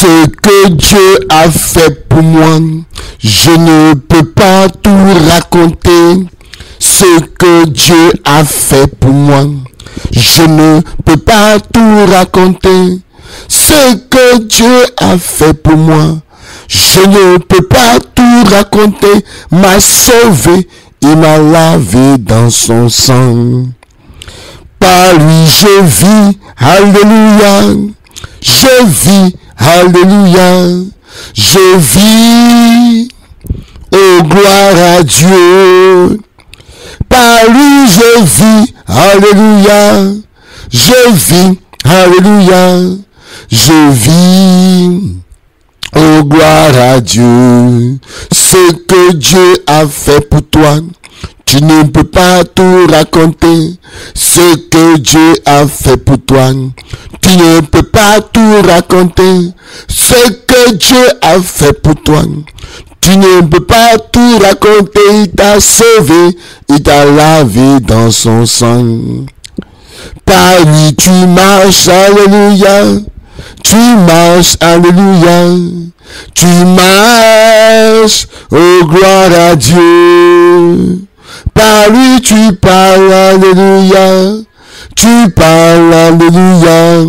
Ce que Dieu a fait pour moi, je ne peux pas tout raconter. Ce que Dieu a fait pour moi, je ne peux pas tout raconter. Ce que Dieu a fait pour moi, je ne peux pas tout raconter. M'a sauvé, il m'a lavé dans son sang. Par lui je vis, alléluia. Je vis, alléluia. Je vis, oh gloire à Dieu. Par lui je vis, alléluia. Je vis, alléluia. Je vis, oh gloire à Dieu. Ce que Dieu a fait pour toi, tu ne peux pas tout raconter. Ce que Dieu a fait pour toi, tu ne peux pas tout raconter. Ce que Dieu a fait pour toi, tu ne peux pas tout raconter. Il t'a sauvé, il t'a lavé dans son sang. Par lui tu marches, alléluia. Tu marches, alléluia. Tu marches, oh gloire à Dieu. Par lui tu parles, alléluia. Tu parles, alléluia.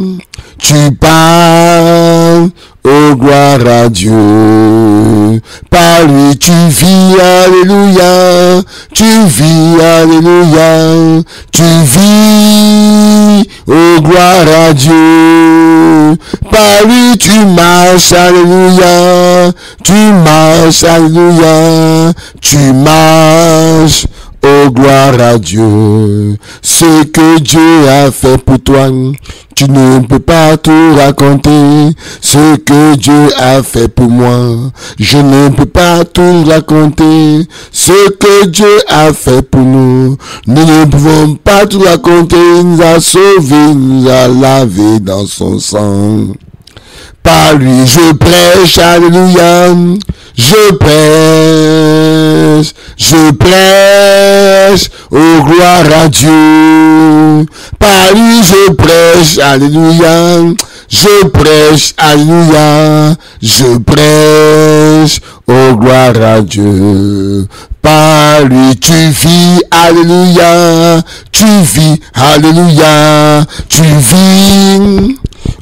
Tu parles, oh gloire à Dieu. Par lui tu vis, alléluia. Tu vis, alléluia. Tu vis, oh gloire à Dieu. Par lui tu marches, alléluia. Tu marches, alléluia. Tu marches, oh gloire à Dieu. Ce que Dieu a fait pour toi, tu ne peux pas tout raconter. Ce que Dieu a fait pour moi, je ne peux pas tout raconter. Ce que Dieu a fait pour nous, nous ne pouvons pas tout raconter. Il nous a sauvés, il nous a lavés dans son sang. Par lui je prêche, alléluia. Je prêche, oh gloire à Dieu. Par lui je prêche, alléluia. Je prêche, alléluia. Je prêche, oh gloire à Dieu. Par lui tu vis, alléluia. Tu vis, alléluia. Tu vis,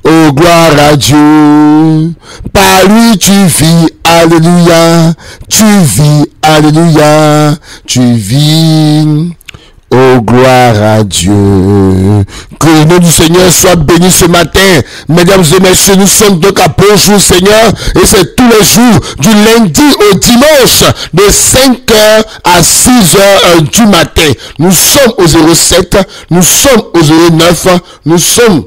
oh gloire à Dieu. Par lui tu vis, alléluia. Tu vis, alléluia. Tu vis, oh gloire à Dieu. Que le nom du Seigneur soit béni ce matin. Mesdames et messieurs, nous sommes donc à bonjour Seigneur. Et c'est tous les jours, du lundi au dimanche, de 5h à 6h du matin. Nous sommes au 07, nous sommes au 09, nous sommes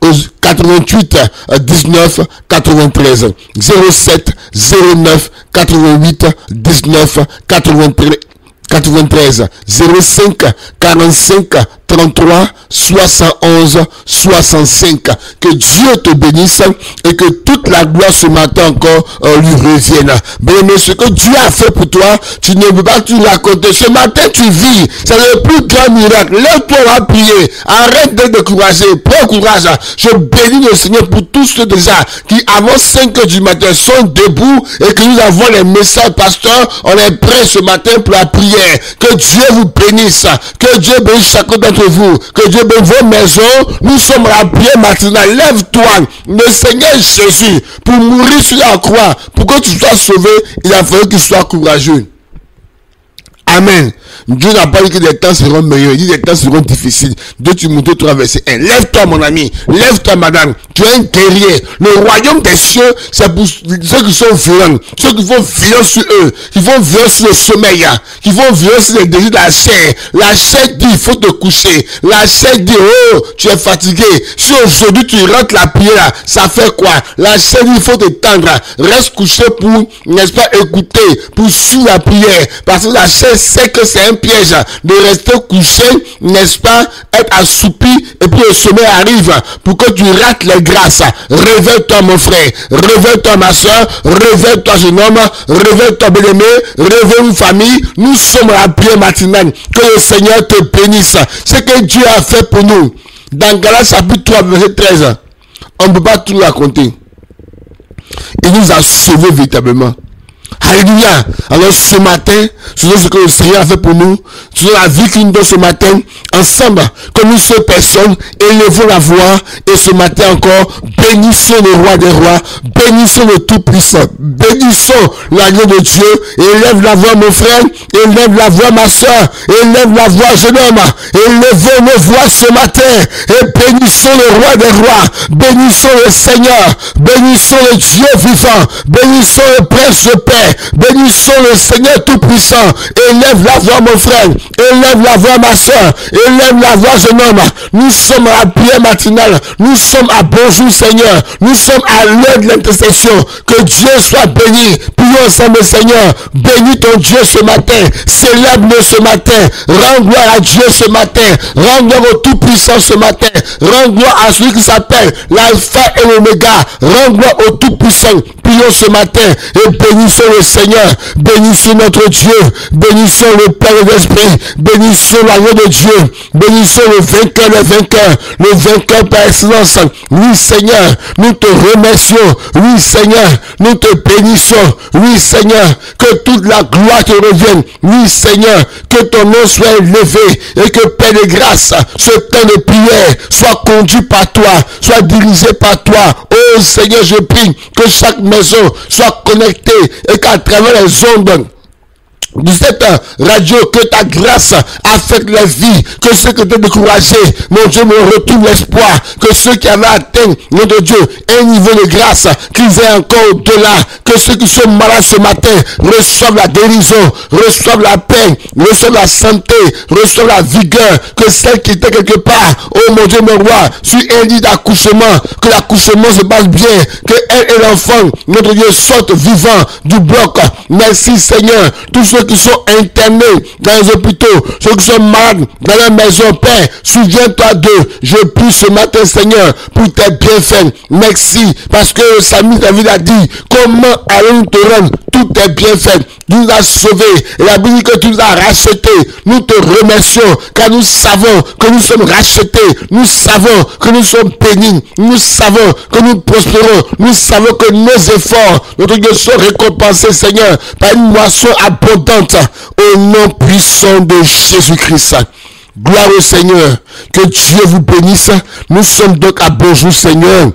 au 88 19 93 07 09 88 19 93 05 45 33 71 65. Que Dieu te bénisse et que toute la gloire ce matin encore lui revienne. Bien-aimé, ce que Dieu a fait pour toi, tu ne peux pas tout raconter. Ce matin, tu vis. C'est le plus grand miracle. Lève-toi, on va prier. Arrête d'être découragé. Prends courage. Je bénis le Seigneur pour tous ceux déjà qui, avant 5 heures du matin, sont debout et que nous avons les messages, pasteur. On est prêts ce matin pour la prière. Que Dieu vous bénisse. Que Dieu bénisse chacun d'entre vous. Que Dieu bénisse vos maisons. Nous sommes à la prière matinale. Lève-toi. Le Seigneur Jésus, pour mourir sur la croix, pour que tu sois sauvé, il a fallu qu'il soit courageux. Amen. Dieu n'a pas dit que les temps seront meilleurs. Il dit que les temps seront difficiles. 2 Timothée 3 verset 1. Lève-toi mon ami. Lève-toi madame. Tu es un guerrier. Le royaume des cieux, c'est pour ceux qui sont violents. Ceux qui font violence sur eux. Qui font violence sur le sommeil. Qui font violence sur les désirs de la chair. La chair dit il faut te coucher. La chair dit oh tu es fatigué. Si aujourd'hui tu rentres la prière, ça fait quoi? La chair dit il faut te tendre. Reste couché pour, n'est-ce pas, écouter. Pour suivre la prière. Parce que la chair sait que c'est un piège de rester couché, n'est-ce pas, être assoupi et puis le sommeil arrive pour que tu rates les grâces. Réveille-toi mon frère, réveille-toi ma soeur, réveille-toi jeune homme, réveille-toi bien-aimé, réveille-vous famille. Nous sommes à la prière matinale. Que le Seigneur te bénisse. Ce que Dieu a fait pour nous. Dans Galates chapitre 3 verset 13, on ne peut pas tout raconter. il nous a sauvés véritablement. Alléluia. Alors ce matin, selon ce que le Seigneur a fait pour nous, selon la vie qu'il nous donne ce matin, ensemble, comme une seule personne, élevons la voix et ce matin encore, bénissons le roi des rois, bénissons le Tout-Puissant, bénissons l'agneau de Dieu, élève la voix mon frère, élève la voix ma soeur, élève la voix jeune homme, élevons nos voix ce matin et bénissons le roi des rois, bénissons le Seigneur, bénissons le Dieu vivant, bénissons le Prince de paix, bénissons le Seigneur Tout-Puissant. Élève la voix mon frère, élève la voix ma soeur, élève la voix jeune homme. Nous sommes à la prière matinale, nous sommes à bonjour Seigneur, nous sommes à l'heure de l'intercession. Que Dieu soit béni. Prions ensemble Seigneur, bénis ton Dieu ce matin, célèbre-le ce matin, rends gloire à Dieu ce matin, rends gloire au Tout-Puissant ce matin, rends gloire à celui qui s'appelle l'Alpha et l'Oméga, rends gloire au Tout-Puissant. Prions ce matin et bénissons le Seigneur, bénissons notre Dieu, bénissons le Père et l'Esprit, bénissons l'agneau de Dieu, bénissons le vainqueur par excellence. Oui Seigneur, nous te remercions, oui Seigneur, nous te bénissons, oui Seigneur, que toute la gloire te revienne, oui Seigneur, que ton nom soit élevé et que Père de grâce, ce temps de prière soit conduit par toi, soit dirigé par toi. Oh Seigneur, je prie que chaque maison soit connectée et qu'à travers les ondes de cette radio, que ta grâce affecte la vie, que ceux qui étaient découragés, mon Dieu, me retrouve l'espoir, que ceux qui avaient atteint, mon Dieu, un niveau de grâce, qu'ils aient encore au-delà, que ceux qui sont malades ce matin reçoivent la guérison, reçoivent la paix, reçoivent la santé, reçoivent la vigueur, que celles qui étaient quelque part, oh mon Dieu, mon roi, sur un lit d'accouchement, que l'accouchement se passe bien, que elle et l'enfant, notre Dieu, sortent vivants du bloc. Merci Seigneur, tous ceux qui sont internés dans les hôpitaux, ceux qui sont malades dans la maison, Père, souviens-toi d'eux. Je prie ce matin, Seigneur, pour tes bienfaits. Merci, parce que Samuel David a dit, comment allons-nous te rendre tous tes bienfaits? Tu nous as sauvés, et la Bible dit que tu nous as rachetés. Nous te remercions, car nous savons que nous sommes rachetés, nous savons que nous sommes bénis, nous savons que nous prospérons, nous savons que nos efforts, notre Dieu, sont récompensés, Seigneur, par une moisson abondante, au nom puissant de Jésus-Christ. Gloire au Seigneur, que Dieu vous bénisse. Nous sommes donc à bonjour Seigneur.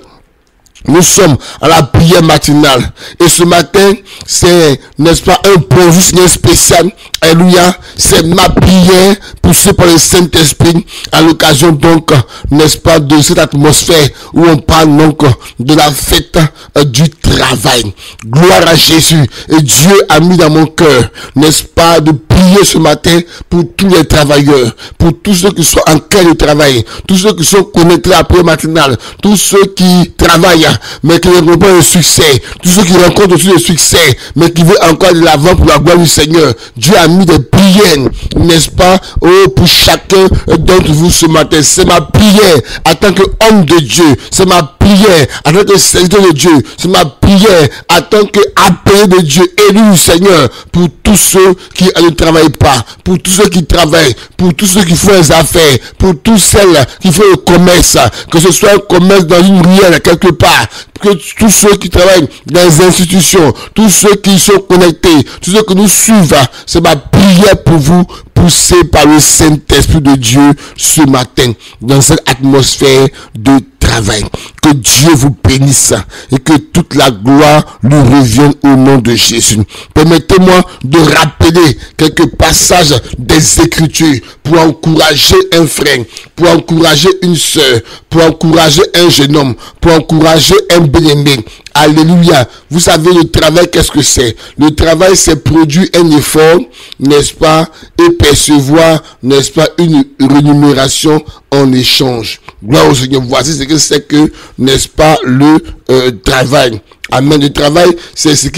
Nous sommes à la prière matinale. Et ce matin, c'est, n'est-ce pas, un bonjour Seigneur spécial. Alléluia. C'est ma prière poussée par le Saint-Esprit à l'occasion donc, n'est-ce pas, de cette atmosphère où on parle donc de la fête du travail. Gloire à Jésus. Et Dieu a mis dans mon cœur, n'est-ce pas, de prier ce matin pour tous les travailleurs, pour tous ceux qui sont en quête de travail, tous ceux qui sont connectés à la prière matinale, tous ceux qui travaillent mais qui n'ont pas le succès, tous ceux qui rencontrent aussi le succès, mais qui veulent encore de l'avant pour la gloire du Seigneur. Dieu a mis des prières, n'est-ce pas, oh, pour chacun d'entre vous ce matin. C'est ma prière en tant qu'homme de Dieu, c'est ma prière en tant que serviteur de Dieu, c'est ma prière en tant qu'appelé de Dieu, élu du Seigneur, pour tous ceux qui ne travaillent pas, pour tous ceux qui travaillent, pour tous ceux qui font les affaires, pour tous celles qui font le commerce, que ce soit un commerce dans une ruelle quelque part, que tous ceux qui travaillent dans les institutions, tous ceux qui sont connectés, tous ceux que nous suivent, c'est ma prière pour vous, poussée par le Saint-Esprit de Dieu ce matin, dans cette atmosphère de travail. Que Dieu vous bénisse et que toute la gloire lui revienne au nom de Jésus. Permettez-moi de rappeler quelques passages des Écritures pour encourager un frère, pour encourager une sœur, pour encourager un jeune homme, pour encourager un bien-aimé. Alléluia. Vous savez, le travail, qu'est-ce que c'est? Le travail, c'est produire un effort, n'est-ce pas, et percevoir, n'est-ce pas, une rémunération en échange. Gloire au Seigneur. Voici ce que c'est que, n'est-ce pas, le travail. Amen. Le travail, c'est ce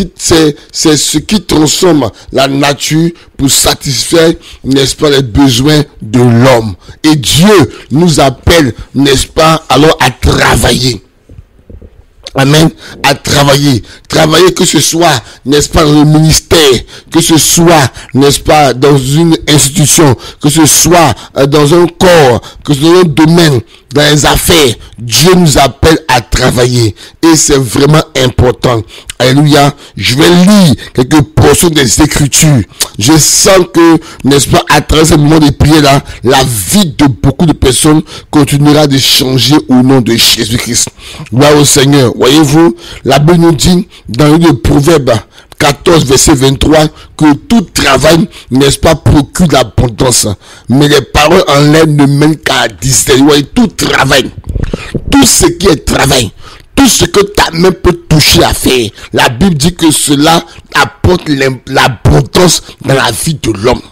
qui transforme la nature pour satisfaire, n'est-ce pas, les besoins de l'homme. Et Dieu nous appelle, n'est-ce pas, alors à travailler. Amen. À travailler. Travailler, que ce soit, n'est-ce pas, dans le ministère, que ce soit, n'est-ce pas, dans une institution, que ce soit dans un corps, que ce soit dans un domaine, dans les affaires. Dieu nous appelle à travailler. Et c'est vraiment important. Alléluia. Je vais lire quelques portions des Écritures. Je sens que, n'est-ce pas, à travers ce moment de prière là, la vie de beaucoup de personnes continuera de changer au nom de Jésus-Christ. Gloire au Seigneur. Voyez-vous, la Bible nous dit dans le livre de Proverbes 14, verset 23, que tout travail, n'est-ce pas, procure l'abondance. Mais les paroles en l'air ne mènent qu'à la disette. Voyez, tout travail, tout ce qui est travail, tout ce que ta main peut toucher à faire, la Bible dit que cela apporte l'abondance dans la vie de l'homme.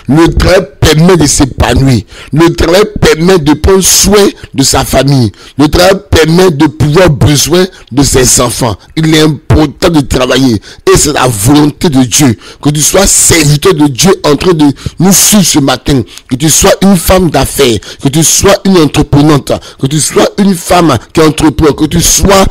Le travail permet de s'épanouir. Le travail permet de prendre soin de sa famille. Le travail permet de pouvoir besoin de ses enfants. Il est important de travailler. Et c'est la volonté de Dieu. Que tu sois serviteur de Dieu en train de nous suivre ce matin. Que tu sois une femme d'affaires. Que tu sois une entreprenante. Que tu sois une femme qui entreprend. Que tu sois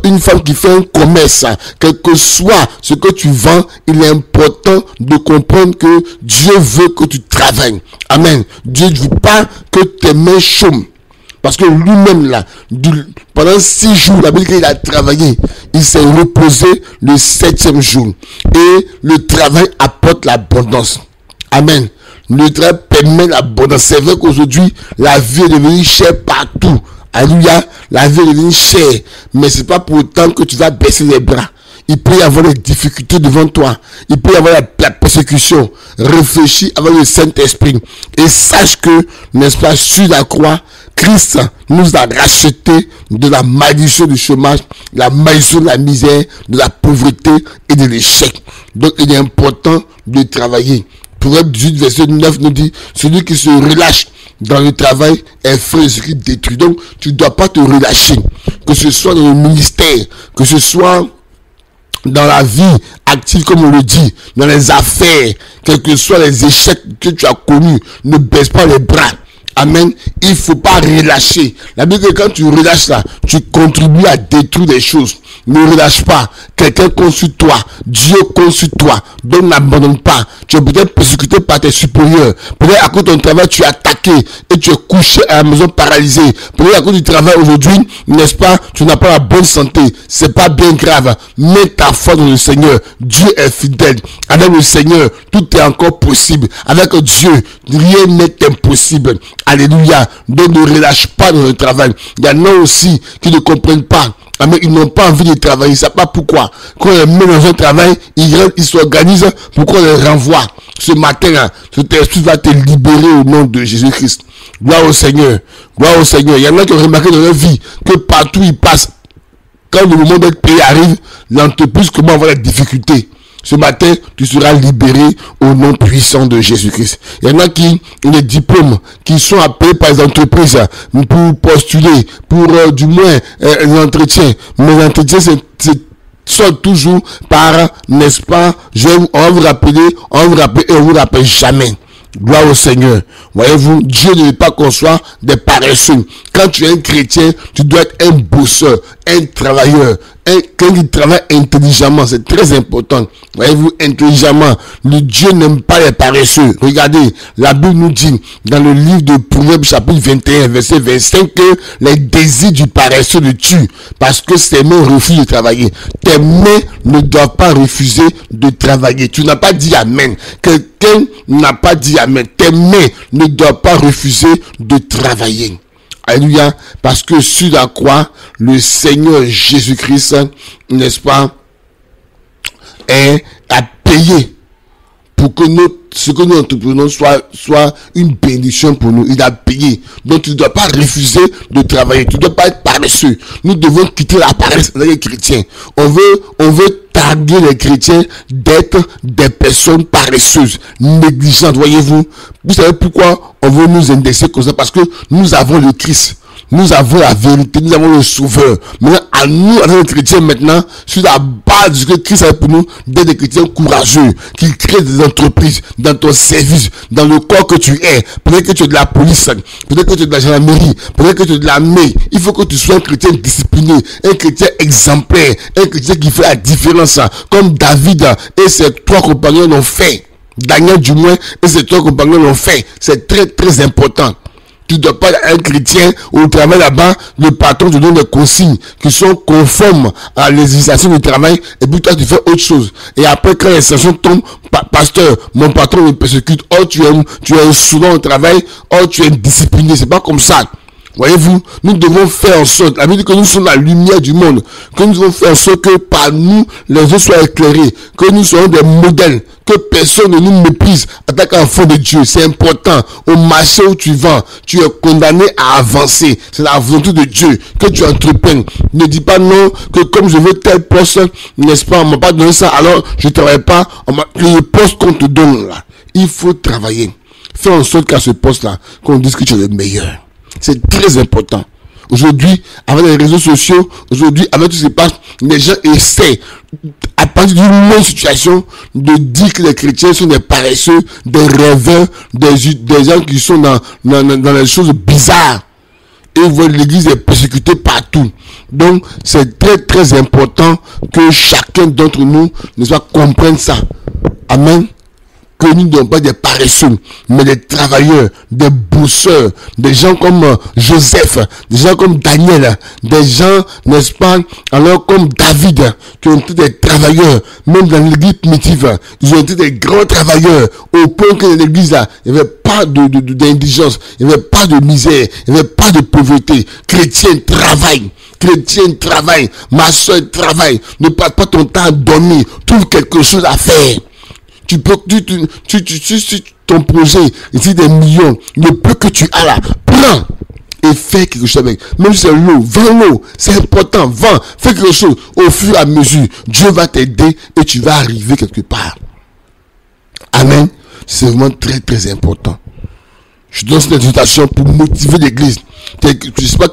une femme qui fait un commerce. Quel que soit ce que tu vends, il est important de comprendre que Dieu veut que tu travailles. Amen. Dieu ne veut pas que tes mains chôment. Parce que lui-même là, pendant 6 jours, la Bible dit qu'il a travaillé. Il s'est reposé le 7e jour. Et le travail apporte l'abondance. Amen. Le travail permet l'abondance. C'est vrai qu'aujourd'hui, la vie est devenue chère partout. Alléluia. La vie est devenue chère. Mais c'est pas pour autant que tu vas baisser les bras. Il peut y avoir des difficultés devant toi. Il peut y avoir la persécution. Réfléchis avec le Saint-Esprit. Et sache que, n'est-ce pas, sur la croix, Christ nous a racheté de la malédiction du chômage, la malédiction de la misère, de la pauvreté et de l'échec. Donc, il est important de travailler. Proverbe 18, verset 9 nous dit, celui qui se relâche dans le travail est fait de ce qui détruit. Donc, tu ne dois pas te relâcher. Que ce soit dans le ministère, que ce soit dans la vie active, comme on le dit, dans les affaires, quels que soient les échecs que tu as connus, ne baisse pas les bras. Amen. Il ne faut pas relâcher. La Bible dit que quand tu relâches là, tu contribues à détruire des choses. Ne relâche pas. Quelqu'un compte sur toi. Dieu compte sur toi. Donc n'abandonne pas. Tu es peut-être persécuté par tes supérieurs. Peut-être à cause de ton travail, tu es attaqué et tu es couché à la maison paralysé. Peut-être à cause du travail aujourd'hui, n'est-ce pas, tu n'as pas la bonne santé. C'est pas bien grave. Mets ta foi dans le Seigneur. Dieu est fidèle. Avec le Seigneur, tout est encore possible. Avec Dieu, rien n'est impossible. Alléluia. Donc ne relâche pas dans le travail. Il y en a aussi qui ne comprennent pas. Mais ils n'ont pas envie de travailler. Ils ne savent pas pourquoi. Quand on les met dans un travail, ils s'organisent pour qu'on les renvoie. Ce matin, cet esprit va te libérer au nom de Jésus-Christ. Gloire au Seigneur. Gloire au Seigneur. Il y en a qui ont remarqué dans leur vie que partout ils passent, quand le moment d'être payé arrive, l'entreprise commence à avoir des difficultés. Ce matin, tu seras libéré au nom puissant de Jésus-Christ. Il y en a qui ont des diplômes, qui sont appelés par les entreprises pour postuler, pour du moins les entretiens. Mais les entretiens, c'est soit toujours par, n'est-ce pas, on va vous rappeler et on vous rappelle jamais. Gloire au Seigneur. Voyez-vous, Dieu ne veut pas qu'on soit des paresseux. Quand tu es un chrétien, tu dois être un bosseur, un travailleur, quelqu'un qui travaille intelligemment. C'est très important. Voyez-vous, intelligemment. Le Dieu n'aime pas les paresseux. Regardez, la Bible nous dit, dans le livre de Proverbes, chapitre 21, verset 25, que les désirs du paresseux le tuent, parce que ses mains refusent de travailler. Tes mains ne doivent pas refuser de travailler. Tu n'as pas dit Amen. Quelqu'un n'a pas dit Amen. Tes mains ne doivent pas refuser de travailler. Alléluia. Parce que sur la croix, le Seigneur Jésus-Christ, n'est-ce pas, a payé pour que ce que nous entreprenons soit une bénédiction pour nous. Il a payé. Donc tu ne dois pas refuser de travailler. Tu ne dois pas être paresseux. Nous devons quitter la paresse dans les chrétiens. On veut targuer les chrétiens d'être des personnes paresseuses, négligentes. Voyez-vous, vous savez pourquoi on veut nous indexer comme ça? Parce que nous avons le Christ. Nous avons la vérité, nous avons le Sauveur. Maintenant, à nous, en tant que chrétiens, maintenant, sur la base de ce que Christ a pour nous, d'être des chrétiens courageux, qui créent des entreprises dans ton service, dans le corps que tu es. Peut-être que tu es de la police, peut-être que tu es de la gendarmerie, peut-être que tu es de l'armée. Il faut que tu sois un chrétien discipliné, un chrétien exemplaire, un chrétien qui fait la différence, comme David et ses 3 compagnons l'ont fait. Daniel du moins et ses 3 compagnons l'ont fait. C'est très très important. Tu ne dois pas être un chrétien au travail là-bas, le patron te donne des consignes qui sont conformes à la législation du travail, et puis toi tu fais autre chose. Et après, quand les sanctions tombent, pasteur, mon patron me persécute, oh tu es souvent au travail, oh tu es discipliné. C'est pas comme ça. Voyez-vous, nous devons faire en sorte, la Bible dit que nous sommes la lumière du monde, que nous devons faire en sorte que par nous, les autres soient éclairés, que nous soyons des modèles, que personne ne nous méprise en tant qu'enfant de Dieu. C'est important. Au marché où tu vends, tu es condamné à avancer. C'est la volonté de Dieu que tu entreprennes. Ne dis pas non, que comme je veux tel poste, n'est-ce pas, on m'a pas donné ça, alors je ne travaille pas. Le poste qu'on te donne là, il faut travailler. Fais en sorte qu'à ce poste-là, qu'on dise que tu es le meilleur. C'est très important. Aujourd'hui, avec les réseaux sociaux, aujourd'hui, avec tout ce qui se passe, les gens essaient, à partir d'une même situation, de dire que les chrétiens sont des paresseux, des rêveurs, des gens qui sont dans les choses bizarres. Et vous voyez, l'église est persécutée partout. Donc, c'est très très important que chacun d'entre nous, n'est-ce pas, comprenne ça. Amen. Que nous ne sommes pas des paresseux, mais des travailleurs, des bosseurs, des gens comme Joseph, des gens comme Daniel, des gens, n'est-ce pas, alors comme David, qui ont été des travailleurs, même dans l'église primitive, ils ont été des grands travailleurs, au point que dans l'église là, il n'y avait pas d'indigence, il n'y avait pas de misère, il n'y avait pas de pauvreté. Chrétien travaille. Chrétien travaille, ma soeur travaille, ne passe pas ton temps à dormir, trouve quelque chose à faire. Tu peux, ton projet, ici des millions, le peu que tu as là, prends et fais quelque chose avec. Même si c'est l'eau, vends l'eau, c'est important, vends, fais quelque chose. Au fur et à mesure, Dieu va t'aider et tu vas arriver quelque part. Amen. C'est vraiment très très important. Je donne cette invitation pour motiver l'église. Je ne sais pas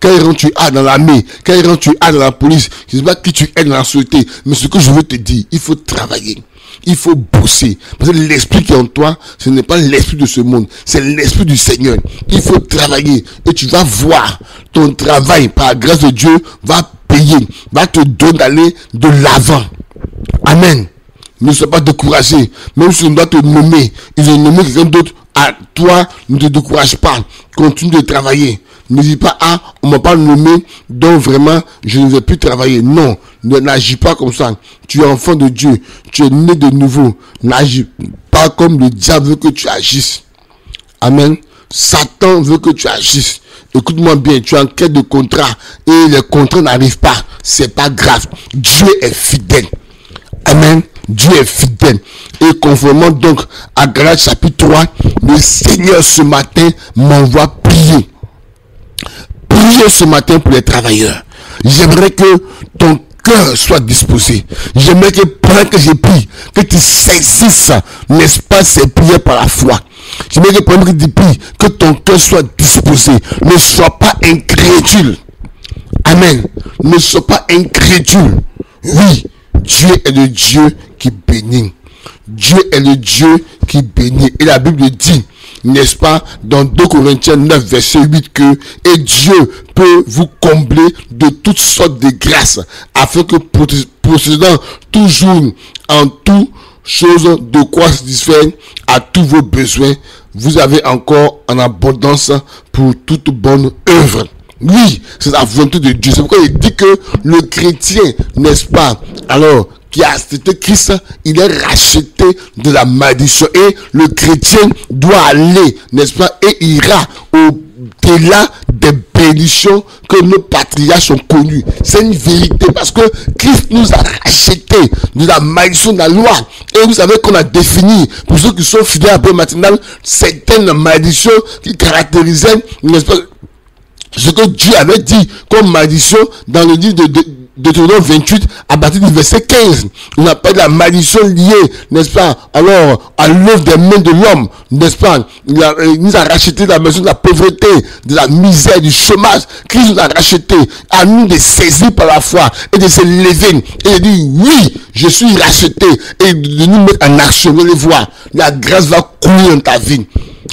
quel rang tu as dans l'armée, quel rang tu as dans la police, je ne sais pas qui tu es dans la société, mais ce que je veux te dire, il faut travailler. Il faut bosser. Parce que l'esprit qui est en toi, ce n'est pas l'esprit de ce monde. C'est l'esprit du Seigneur. Il faut travailler. Et tu vas voir ton travail, par la grâce de Dieu, va payer. Va te donner d'aller de l'avant. Amen. Ne sois pas découragé. Même si on doit te nommer, ils ont nommé quelqu'un d'autre à toi, ne te décourage pas. Continue de travailler. Ne dis pas, ah, on m'a pas nommé, donc vraiment, je ne vais plus travailler. Non, n'agis pas comme ça. Tu es enfant de Dieu. Tu es né de nouveau. N'agis pas comme le diable veut que tu agisses. Amen. Satan veut que tu agisses. Écoute-moi bien, tu es en quête de contrat et les contrats n'arrivent pas. C'est pas grave. Dieu est fidèle. Amen. Dieu est fidèle. Et conformément donc à Galates chapitre 3, le Seigneur ce matin m'envoie prier. Priez ce matin pour les travailleurs. J'aimerais que ton cœur soit disposé. J'aimerais que pendant que je prie, que tu saisisses, n'est-ce pas, ces prières par la foi. J'aimerais que pendant que tu pries, que ton cœur soit disposé. Ne sois pas incrédule. Amen. Ne sois pas incrédule. Oui, Dieu est le Dieu qui bénit. Dieu est le Dieu qui bénit. Et la Bible dit, n'est-ce pas, dans 2 Corinthiens 9, verset 8, que et Dieu peut vous combler de toutes sortes de grâces, afin que procédant toujours en toutes choses de quoi satisfaire à tous vos besoins, vous avez encore en abondance pour toute bonne œuvre. Oui, c'est la volonté de Dieu. C'est pourquoi il dit que le chrétien, n'est-ce pas, alors, qui a accepté Christ, il est racheté de la malédiction. Et le chrétien doit aller, n'est-ce pas, et ira au-delà des bénédictions que nos patriarches ont connues. C'est une vérité parce que Christ nous a racheté de la malédiction de la loi. Et vous savez qu'on a défini, pour ceux qui sont fidèles à la matinale, certaines malédictions qui caractérisaient, n'est-ce pas, ce que Dieu avait dit comme malédiction dans le livre de Deutéronome 28 à partir du verset 15. On appelle la malédiction liée, n'est-ce pas, alors à l'œuvre des mains de l'homme, n'est-ce pas. Il nous a racheté de la maison de la pauvreté, de la misère, du chômage. Christ nous a racheté. À nous de saisir par la foi et de se lever et de dire oui, je suis racheté, et de nous mettre en action. Vous allez voir, la grâce va couler dans ta vie.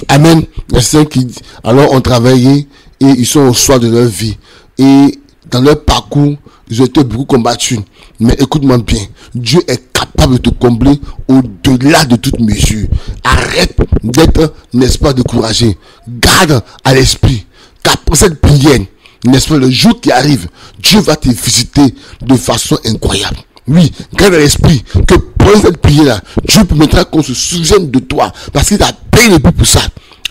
Amen. Les saints qui alors ont travaillé et ils sont au soir de leur vie. Et dans leur parcours, ils ont été beaucoup combattus. Mais écoute-moi bien, Dieu est capable de te combler au-delà de toute mesure. Arrête d'être, n'est-ce pas, découragé. Garde à l'esprit qu'après cette prière, n'est-ce pas, le jour qui arrive, Dieu va te visiter de façon incroyable. Oui, garde à l'esprit que pendant cette prière-là, Dieu permettra qu'on se souvienne de toi parce qu'il a payé le prix pour ça.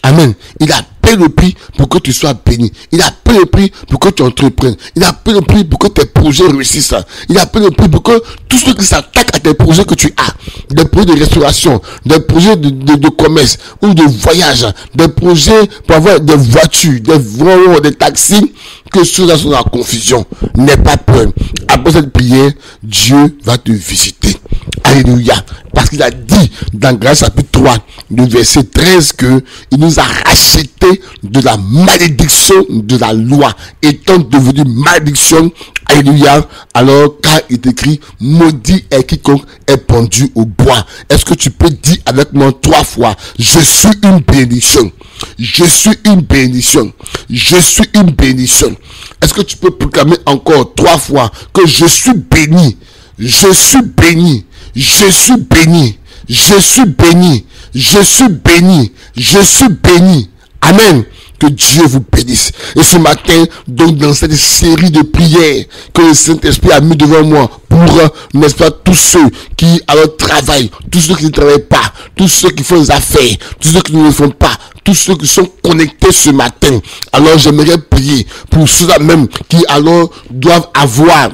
Amen. Il a payé le prix pour que tu sois béni. Il a payé le prix pour que tu entreprennes. Il a payé le prix pour que tes projets réussissent. Il a payé le prix pour que tous ceux qui s'attaquent à tes projets que tu as, des projets de restauration, des projets de commerce ou de voyage, des projets pour avoir des voitures, des vols, des taxis, que ceux-là sont dans la confusion. N'aie pas peur. Après cette prière, Dieu va te visiter. Alléluia. Parce qu'il a dit dans Grâce chapitre 3, le verset 13, que il nous a rachetés de la malédiction de la loi, étant devenu malédiction. Alléluia. Alors, car il est écrit, maudit est quiconque est pendu au bois. Est-ce que tu peux dire avec moi 3 fois, je suis une bénédiction. Je suis une bénédiction. Je suis une bénédiction. Est-ce que tu peux proclamer encore 3 fois que je suis béni. Je suis béni. Je suis béni. Je suis béni. Je suis béni. Je suis béni. Amen. Que Dieu vous bénisse. Et ce matin, donc dans cette série de prières que le Saint-Esprit a mis devant moi pour, n'est-ce pas, tous ceux qui alors travaillent, tous ceux qui ne travaillent pas, tous ceux qui font des affaires, tous ceux qui ne le font pas, tous ceux qui sont connectés ce matin. Alors j'aimerais prier pour ceux-là même qui alors doivent avoir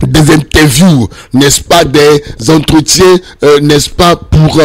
des interviews, n'est-ce pas, des entretiens, n'est-ce pas, pour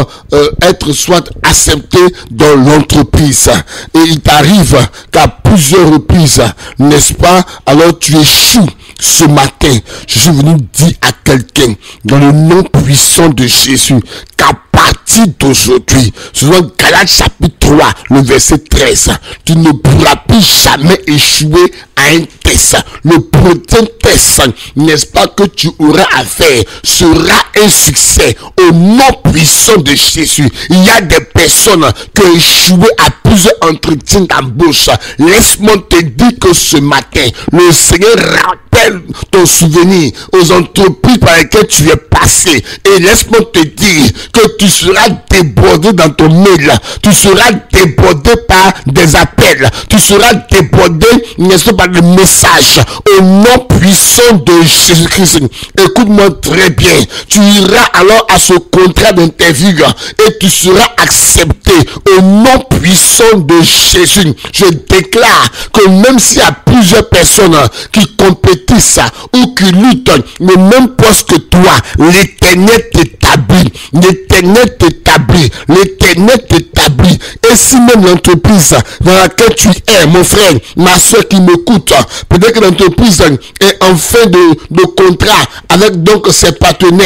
être soit accepté dans l'entreprise. Et il t'arrive qu'à plusieurs reprises, n'est-ce pas, alors tu échoues. Ce matin, je suis venu dire à quelqu'un, dans le nom puissant de Jésus, qu'à partir d'aujourd'hui, selon Galates chapitre 3, le verset 13, tu ne pourras plus jamais échouer à un test. Le prochain test, n'est-ce pas, que tu auras à faire sera un succès au nom puissant de Jésus. Il y a des personnes qui ont échoué à plusieurs entretiens d'embauche. Laisse-moi te dire que ce matin, le Seigneur rappelle ton souvenir aux entreprises par lesquelles tu es passé. Et laisse-moi te dire que tu seras débordé dans ton mail. Tu seras débordé par des appels. Tu seras débordé, n'est-ce pas, par des messages. Au nom puissant de Jésus-Christ. Écoute-moi très bien. Tu iras alors à ce contrat d'interview et tu seras accepté au nom puissant de Jésus. Je déclare que même s'il y a plusieurs personnes qui compétissent ou qui luttent le même poste que toi, l'Éternel t'établit. L'Éternel t'établit. L'Éternel t'établit. Et si même l'entreprise dans laquelle tu es, mon frère, ma soeur qui m'écoute, peut-être que l'entreprise est en fin de contrat avec donc ses partenaires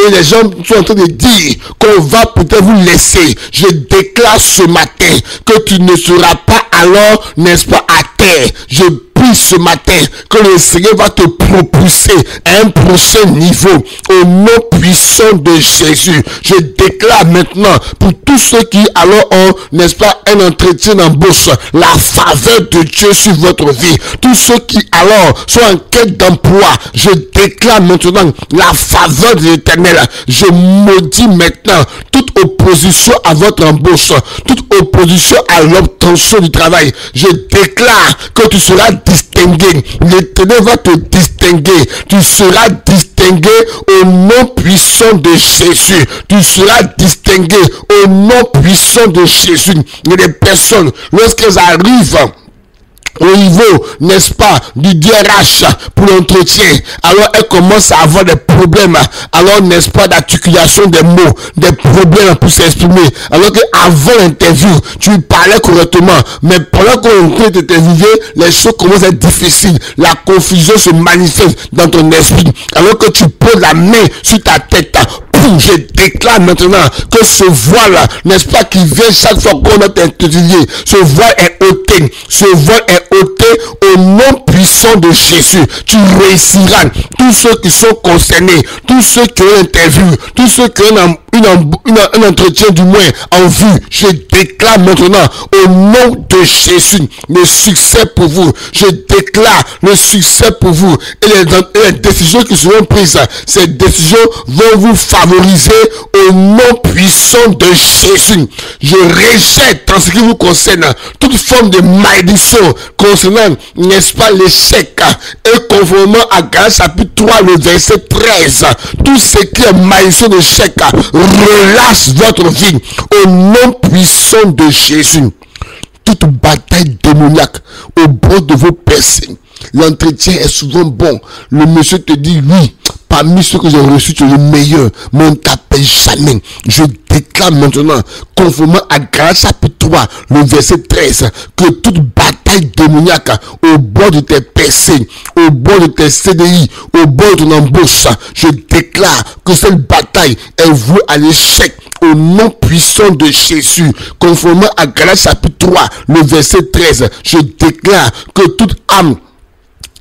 et les gens sont en train de dire qu'on va peut-être vous laisser. Je déclare ce matin que tu ne seras pas alors, n'est-ce pas, à terre. Je prie ce matin que le Seigneur va te propulser à un prochain niveau au nom puissant de Jésus. Je déclare maintenant pour tous ceux qui alors ont, n'est-ce pas, un entretien d'embauche, la faveur de Dieu sur votre vie. Tous ceux qui alors sont en quête d'emploi, je déclare maintenant la faveur de l'Éternel. Je maudis maintenant toute opposition à votre embauche, toute opposition à l'obtention du travail. Je déclare que tu seras distingué. L'Éternel va te distinguer. Tu seras distingué au nom puissant de Jésus. Tu seras distingué au nom puissant de Jésus. Il y a des personnes, lorsqu'elles arrivent au niveau, n'est-ce pas, du DRH pour l'entretien, alors elle commence à avoir des problèmes, alors, n'est-ce pas, d'articulation des mots, des problèmes pour s'exprimer, alors qu'avant l'interview, tu parlais correctement, mais pendant qu'on est interviewé, les choses commencent à être difficiles, la confusion se manifeste dans ton esprit, alors que tu poses la main sur ta tête. Je déclare maintenant que ce voile, n'est-ce pas, qui vient chaque fois qu'on a interviewé, ce voile est ôté. Ce voile est ôté au nom puissant puissant de Jésus, tu réussiras. Tous ceux qui sont concernés, tous ceux qui ont interview, tous ceux qui ont un entretien du moins en vue, je déclare maintenant au nom de Jésus le succès pour vous. Je déclare le succès pour vous. Et les décisions qui seront prises, ces décisions vont vous favoriser au nom puissant de Jésus. Je rejette en ce qui vous concerne toute forme de malédiction concernant, n'est-ce pas, l'échec. Et conformément à Galates chapitre 3, le verset 13, tout ce qui est malédiction d'échec relâche votre vie au nom puissant de Jésus. Toute bataille démoniaque au bord de vos percées, l'entretien est souvent bon. Le monsieur te dit oui, parmi ceux que j'ai reçus, tu es le meilleur, mais on ne t'appelle jamais. Je déclare maintenant, conformément à Galates chapitre 3, le verset 13, que toute bataille démoniaque au bord de tes percées, au bord de tes CDI, au bord de ton embauche, je déclare que cette bataille est vouée à l'échec au nom puissant de Jésus. Conformément à Galates chapitre 3, le verset 13, je déclare que toute âme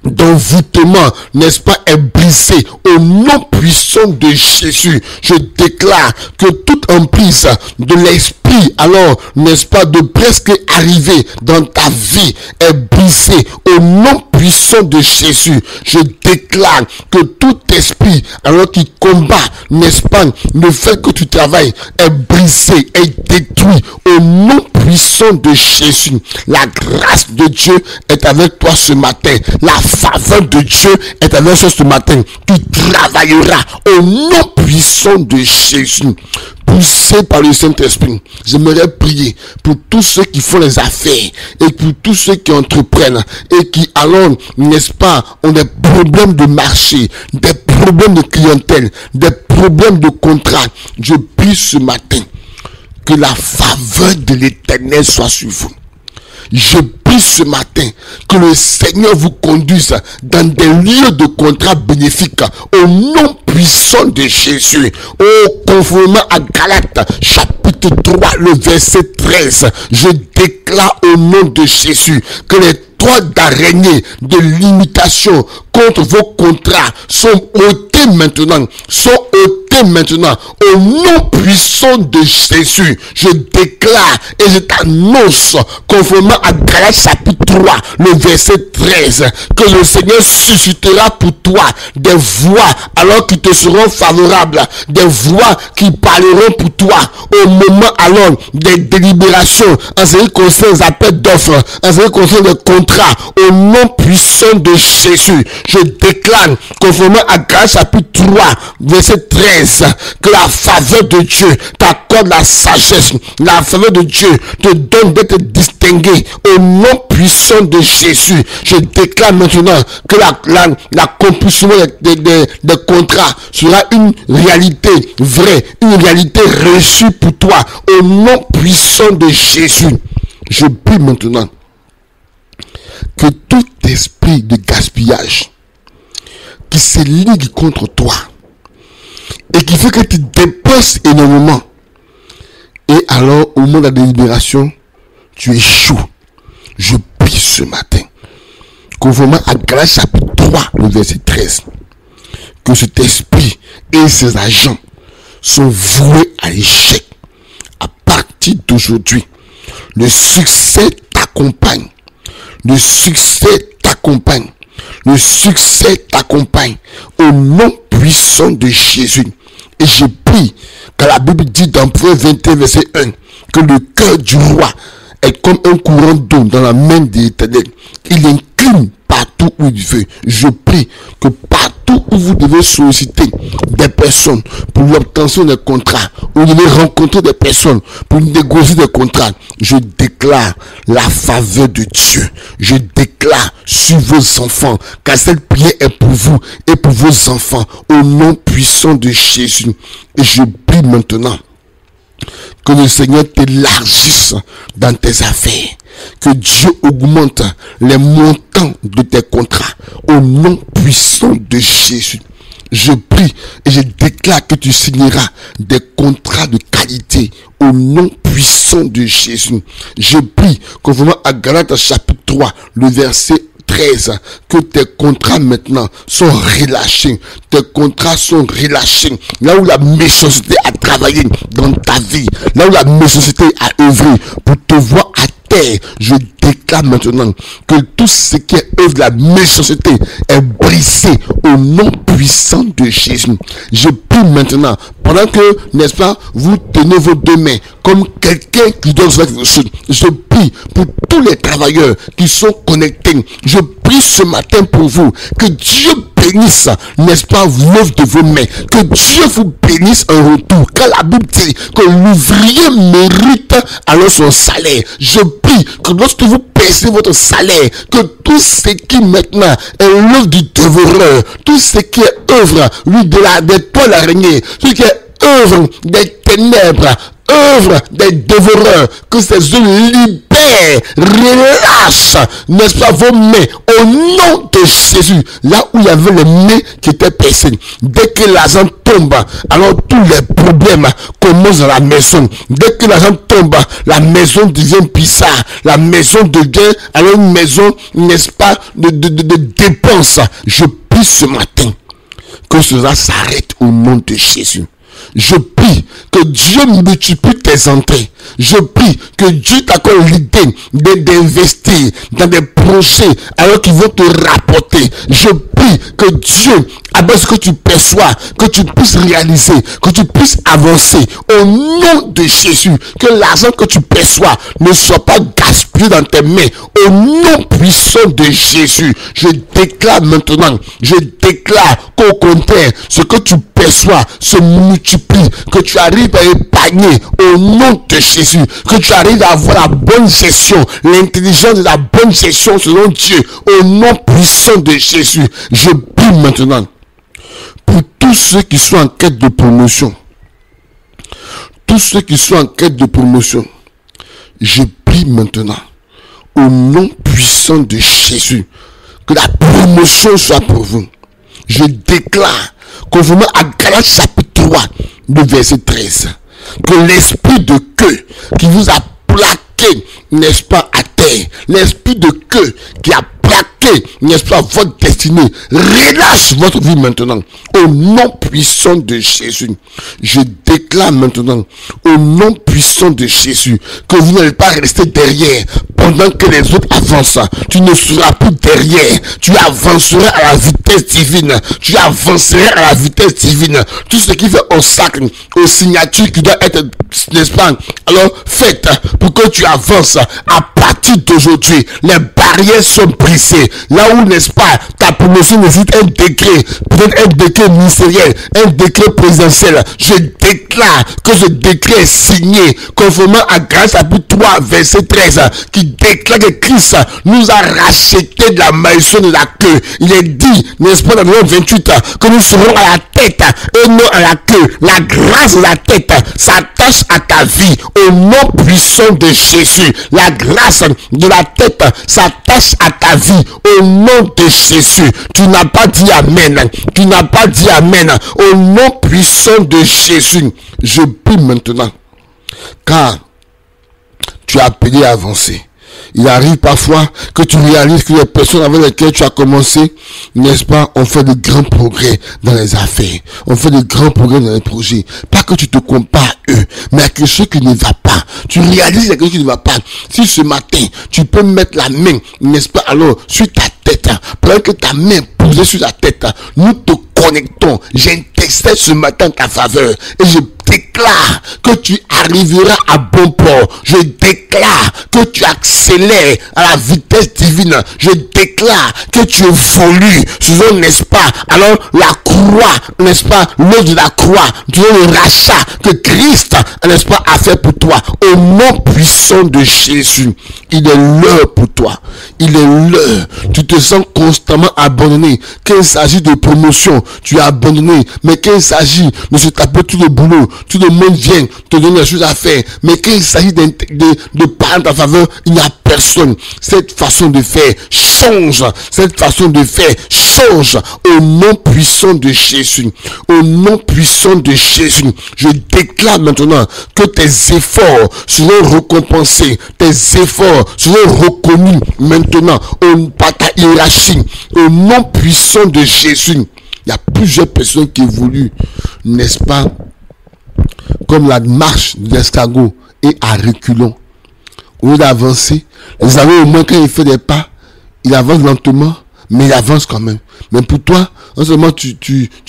d'envoûtement, n'est-ce pas, est brisé au nom puissant de Jésus. Je déclare que toute emprise de l'esprit, alors, n'est-ce pas, de presque arriver dans ta vie est brisée au nom puissant de Jésus. Je déclare que tout esprit, alors qui combat, n'est-ce pas, le fait que tu travailles est brisé, est détruit au nom puissant de Jésus. La grâce de Dieu est avec toi ce matin. La faveur de Dieu est avec toi ce matin. Tu travailleras au nom puissant de Jésus. Poussé par le Saint-Esprit, j'aimerais prier pour tous ceux qui font les affaires et pour tous ceux qui entreprennent et qui alors, n'est-ce pas, ont des problèmes de marché, des problèmes de clientèle, des problèmes de contrat. Je prie ce matin que la faveur de l'Éternel soit sur vous. Je prie ce matin que le Seigneur vous conduise dans des lieux de contrat bénéfiques au nom puissant de Jésus. Conformément à Galates chapitre 3, le verset 13, je déclare au nom de Jésus que les toits d'araignée de limitation contre vos contrats sont ôtés maintenant, au nom puissant de Jésus. Je déclare et je t'annonce, conformément à Galates chapitre 3, le verset 13, que le Seigneur suscitera pour toi des voix alors qui te seront favorables, des voix qui parleront pour toi au moment alors des délibérations en ce qui concerne les appels d'offres, en ce qui concerne les contrats, au nom puissant de Jésus. Je déclare, conformément à Galates chapitre 3, verset 13, que la faveur de Dieu t'accorde la sagesse, la faveur de Dieu te donne d'être distingué au nom puissant de Jésus. Je déclare maintenant que l'accomplissement des contrats sera une réalité vraie, une réalité reçue pour toi au nom puissant de Jésus. Je prie maintenant que tout esprit de gaspillage qui se ligue contre toi et qui fait que tu dépenses énormément, et alors au moment de la délibération tu échoues, je prie ce matin, conformément à Galates chapitre 3, le verset 13, que cet esprit et ses agents sont voués à l'échec. À partir d'aujourd'hui, le succès t'accompagne. Le succès t'accompagne. Le succès t'accompagne au nom puissant de Jésus. Et je prie, car la Bible dit dans Proverbe 21, verset 1, que le cœur du roi est comme un courant d'eau dans la main de l'Éternel. Il incline partout où il veut. Je prie que partout où vous devez solliciter des personnes pour l'obtention des contrats, où vous devez rencontrer des personnes pour négocier des contrats, je déclare la faveur de Dieu. Je déclare sur vos enfants, car cette prière est pour vous et pour vos enfants, au nom puissant de Jésus. Et je prie maintenant que le Seigneur t'élargisse dans tes affaires, que Dieu augmente les montants de tes contrats au nom puissant de Jésus. Je prie et je déclare que tu signeras des contrats de qualité au nom puissant de Jésus. Je prie, conformément à Galates chapitre 3, le verset 13, que tes contrats maintenant sont relâchés. Tes contrats sont relâchés. Là où la méchanceté a travaillé dans ta vie, là où la méchanceté a œuvré pour te voir à terre, je déclare maintenant que tout ce qui est œuvre de la méchanceté est brisé au nom puissant de Jésus. Je prie maintenant, pendant que, n'est-ce pas, vous tenez vos deux mains comme quelqu'un qui doit faire quelque chose. Je prie pour tous les travailleurs qui sont connectés. Je prie ce matin pour vous que Dieu bénisse, n'est-ce pas, l'œuvre de vos mains. Que Dieu vous bénisse en retour. Car la Bible dit que l'ouvrier mérite alors son salaire. Je prie que lorsque vous payez votre salaire, que tout ce qui maintenant est l'œuvre du dévoreur, tout ce qui est œuvre, lui, des toiles araignées, tout ce qui est œuvre des ténèbres, œuvre des dévoreurs, que ces œuvres libèrent, relâchent, n'est-ce pas, vos mains au nom de Jésus. Là où il y avait les mains qui étaient percées, dès que l'argent tombe, alors tous les problèmes commencent dans la maison. Dès que l'argent tombe, la maison devient bizarre, la maison devient alors une maison, n'est-ce pas, de dépenses. Je prie ce matin que cela s'arrête au nom de Jésus. Je prie que Dieu multiplie tes entrées. Je prie que Dieu t'accorde l'idée d'investir dans des projets alors qu'ils vont te rapporter. Je prie que Dieu, avec ce que tu perçois, que tu puisses réaliser, que tu puisses avancer au nom de Jésus. Que l'argent que tu perçois ne soit pas gaspillé dans tes mains. Au nom puissant de Jésus, je déclare maintenant, je déclare qu'au contraire, ce que tu perçois se multiplie, que tu arrives à épargner au nom de Jésus, que tu arrives à avoir la bonne gestion, l'intelligence de la bonne gestion selon Dieu, au nom puissant de Jésus. Je prie maintenant pour tous ceux qui sont en quête de promotion. Tous ceux qui sont en quête de promotion, je prie maintenant au nom puissant de Jésus que la promotion soit pour vous. Je déclare, conformément à Galates chapitre 3, le verset 13, que l'esprit de queue qui vous a plaqué, n'est-ce pas, à terre, l'esprit de queue qui a plaqué, n'est-ce pas, votre destinée, relâche votre vie maintenant. Au nom puissant de Jésus, je déclare maintenant, au nom puissant de Jésus, que vous n'allez pas rester derrière pendant que les autres avancent. Tu ne seras plus derrière. Tu avanceras à la vitesse divine. Tu avanceras à la vitesse divine. Tout ce qui fait au sac, aux signatures qui doivent être, n'est-ce pas, alors faites pour que tu avances. À partir d'aujourd'hui, les barrières sont brisées. Là où, n'est-ce pas, ta promotion nécessite un décret, peut-être un décret ministériel, un décret présidentiel. Je déclare que ce décret est signé conformément à Galates chapitre 3, verset 13, qui déclare que Christ nous a racheté de la malédiction de la queue. Il est dit, n'est-ce pas, dans le 28, que nous serons à la tête et non à la queue. La grâce de la tête s'attache à ta vie au nom puissant de Jésus. La grâce de la tête s'attache à ta vie au nom de Jésus. Tu n'as pas dit amen. Tu n'as pas dit amen. Au nom puissant de Jésus. Je prie maintenant, car tu as appelé à avancer. Il arrive parfois que tu réalises que les personnes avec lesquelles tu as commencé, n'est-ce pas, ont fait de grands progrès dans les affaires. On fait de grands progrès dans les projets. Pas que tu te compares à eux, mais à quelque chose qui ne va pas. Tu réalises quelque chose qui ne va pas. Si ce matin, tu peux mettre la main, n'est-ce pas, alors, sur ta tête, pendant que ta main posée sur la tête, nous te connectons. J'intercède ce matin en ta faveur et je déclare que tu arriveras à bon port. Je déclare que tu accélères à la vitesse divine. Je déclare que tu évolues selon, n'est-ce pas, alors la croix, n'est-ce pas, l'œuvre de la croix, le rachat que Christ, n'est-ce pas, a fait pour toi. Au nom puissant de Jésus, il est l'heure pour toi. Il est l'heure. Tu te sens constamment abandonné. Qu'il s'agit de promotion, tu es abandonné. Mais qu'il s'agit de se taper tout le boulot, tout le monde vient te donner des choses à faire. Mais qu'il s'agit de parler en ta faveur, il n'y a personne. Cette façon de faire change cette façon de faire. Change au nom puissant de Jésus. Au nom puissant de Jésus, je déclare maintenant que tes efforts seront récompensés. Tes efforts seront reconnus maintenant par ta hiérarchie. Au nom puissant de Jésus. Il y a plusieurs personnes qui évoluent, n'est-ce pas, comme la marche de l'escargot et à reculons. Au lieu d'avancer, vous savez, au moins quand il fait des pas, il avance lentement, mais il avance quand même. Mais pour toi, non seulement tu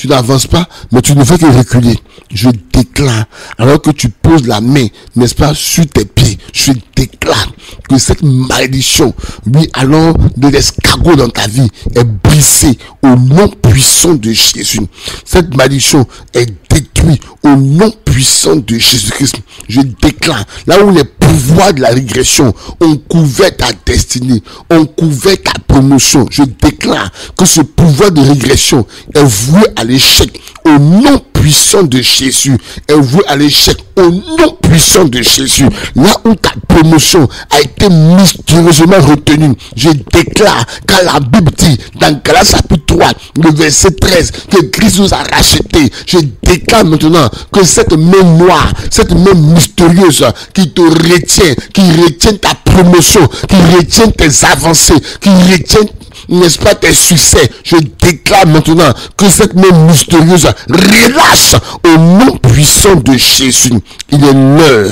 n'avances pas, mais tu ne fais que reculer. Je déclare, alors que tu poses la main, n'est-ce pas, sur tes pieds, je déclare que cette malédiction, oui, alors de l'escargot dans ta vie, est brisée au nom puissant de Jésus. Cette malédiction est détruite au nom puissant de Jésus-Christ. Je déclare, là où les pouvoirs de la régression ont couvert ta destinée, ont couvert ta promotion, je déclare que ce pouvoir de régression est voué à l'échec au nom puissant de Jésus, est voué à l'échec au nom puissant de Jésus. Là où ta promotion a été mystérieusement retenue, je déclare, car la Bible dit dans Galates chapitre 3, le verset 13, que Christ nous a rachetés. Je déclare maintenant que cette mémoire, cette main mystérieuse qui te retient, qui retient ta promotion, qui retient tes avancées, qui retient, n'est-ce pas, tes succès, je déclare maintenant que cette main mystérieuse relâche au nom puissant de Jésus. Il est l'heure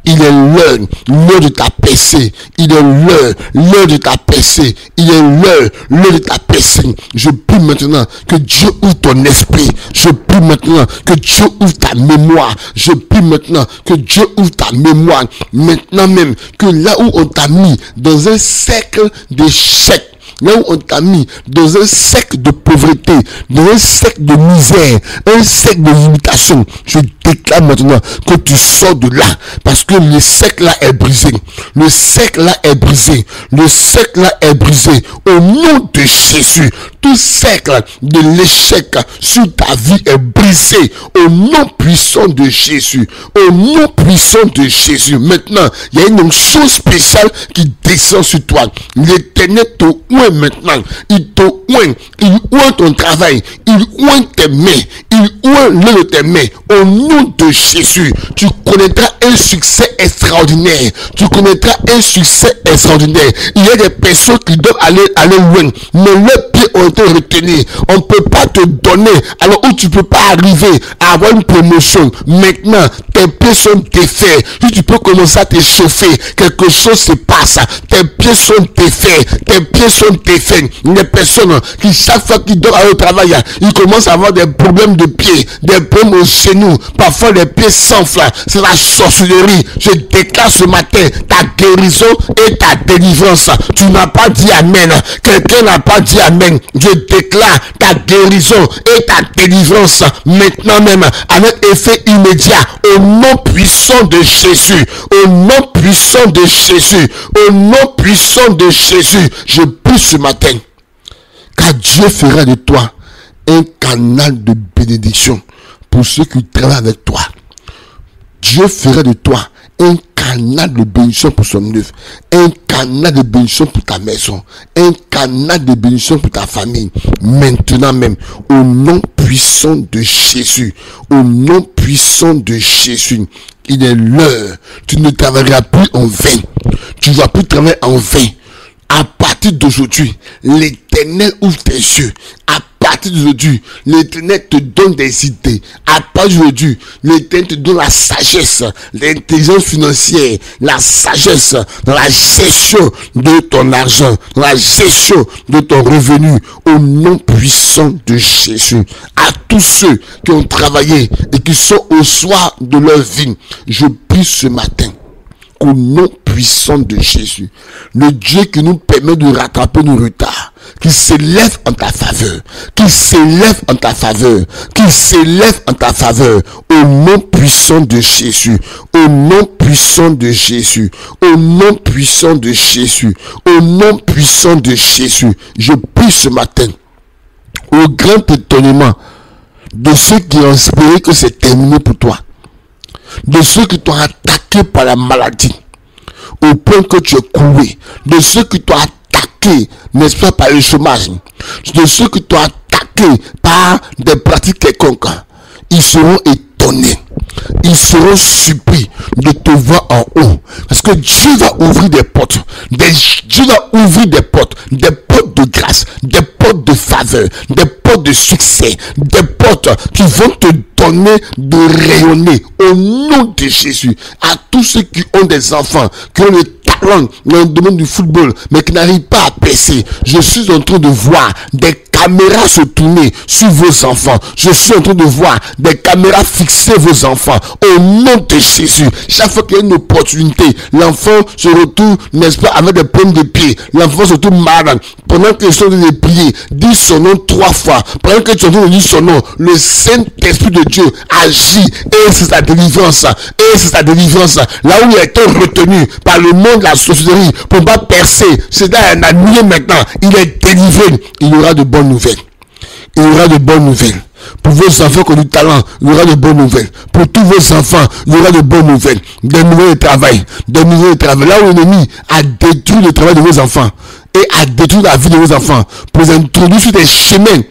de ta percée. Il est l'heure de ta percée. Il est l'heure de ta percée. Je prie maintenant que Dieu ouvre ton esprit. Je prie maintenant que Dieu ouvre ta mémoire. Je prie maintenant que Dieu ouvre ta mémoire. Maintenant même, que là où on t'a mis dans un cercle d'échecs, là où on t'a mis dans un cercle de pauvreté, dans un cercle de misère, un cercle de limitation, je déclare maintenant que tu sors de là, parce que le cercle là est brisé. Le cercle là est brisé. Le cercle là est brisé. Au nom de Jésus, tout cercle de l'échec sur ta vie est brisé. Au nom puissant de Jésus. Au nom puissant de Jésus. Maintenant, il y a une onction spéciale qui descend sur toi. L'Éternel te oint maintenant. Il te oint. Il oint ton travail. Il oint tes mains. Il oint l'un de tes mains. Au nom de Jésus, tu connaîtras un succès extraordinaire. Tu connaîtras un succès extraordinaire. Il y a des personnes qui doivent aller loin, mais leurs pieds ont été retenus. On ne peut pas te donner alors où tu ne peux pas arriver à avoir une promotion. Maintenant, tes pieds sont défaits. Si tu peux commencer à t'échauffer, quelque chose se passe. Tes pieds sont défaits. Tes pieds sont défaits. Les personnes qui, chaque fois qu'ils doivent aller au travail, ils commencent à avoir des problèmes de pieds, des problèmes aux genoux. Parfois, les pieds s'enflent. C'est la sorcellerie. Je déclare ce matin ta guérison et ta délivrance. Tu n'as pas dit amen. Quelqu'un n'a pas dit amen. Je déclare ta guérison et ta délivrance maintenant même avec effet immédiat au nom puissant de Jésus. Au nom puissant de Jésus. Au nom puissant de Jésus. Je prie ce matin car Dieu fera de toi un canal de bénédiction pour ceux qui travaillent avec toi. Dieu fera de toi un canal de bénédiction pour son œuvre, un canal de bénédiction pour ta maison, un canal de bénédiction pour ta famille. Maintenant même, au nom puissant de Jésus, au nom puissant de Jésus, il est l'heure. Tu ne travailleras plus en vain. Tu ne vas plus travailler en vain. À partir d'aujourd'hui, l'Éternel ouvre tes yeux. À partir d'aujourd'hui, l'Éternel te donne des idées. À partir d'aujourd'hui, l'Éternel te donne la sagesse, l'intelligence financière, la sagesse dans la gestion de ton argent, dans la gestion de ton revenu, au nom puissant de Jésus. À tous ceux qui ont travaillé et qui sont au soir de leur vie, je prie ce matin, au nom puissant de Jésus, le Dieu qui nous permet de rattraper nos retards, qui s'élève en ta faveur, qui s'élève en ta faveur, qui s'élève en ta faveur, au nom puissant de Jésus, au nom puissant de Jésus, au nom puissant de Jésus, au nom puissant de Jésus. Je prie ce matin, au grand étonnement de ceux qui ont espéré que c'est terminé pour toi, de ceux qui t'ont attaqué par la maladie, au point que tu es coulé, de ceux qui t'ont attaqué attaqués, n'est-ce pas, par le chômage, de ceux qui t'ont attaqué par des pratiques quelconques, ils seront étonnés. Ils seront surpris de te voir en haut. Parce que Dieu va ouvrir des portes. Dieu va ouvrir des portes de grâce, des portes de faveur, des portes de succès, des portes qui vont te donner de rayonner au nom de Jésus. À tous ceux qui ont des enfants, qui ont le talent dans le domaine du football, mais qui n'arrivent pas à percer, je suis en train de voir des caméras se tourner sur vos enfants. Je suis en train de voir des caméras fixer vos enfants au nom de Jésus. Chaque fois qu'il y a une opportunité, l'enfant se retrouve, n'est-ce pas, avec des problèmes de pied. L'enfant se retrouve malade. Pendant qu'ils sont en train de prier, dis son nom 3 fois. Pendant que tu es en train de dire son nom, le Saint-Esprit de Dieu agit et c'est sa délivrance. Et c'est sa délivrance. Là où il a été retenu par le monde de la sorcellerie pour ne pas percer, c'est un annulé maintenant. Il est délivré. Il y aura de bonnes nouvelles. Il y aura de bonnes nouvelles. Pour vos enfants qui ont du talent, il y aura de bonnes nouvelles. Pour tous vos enfants, il y aura de bonnes nouvelles. Des nouvelles de travail. Des nouvelles de travail. Là où l'ennemi a détruit le travail de vos enfants et a détruit la vie de vos enfants pour les introduire sur des chemins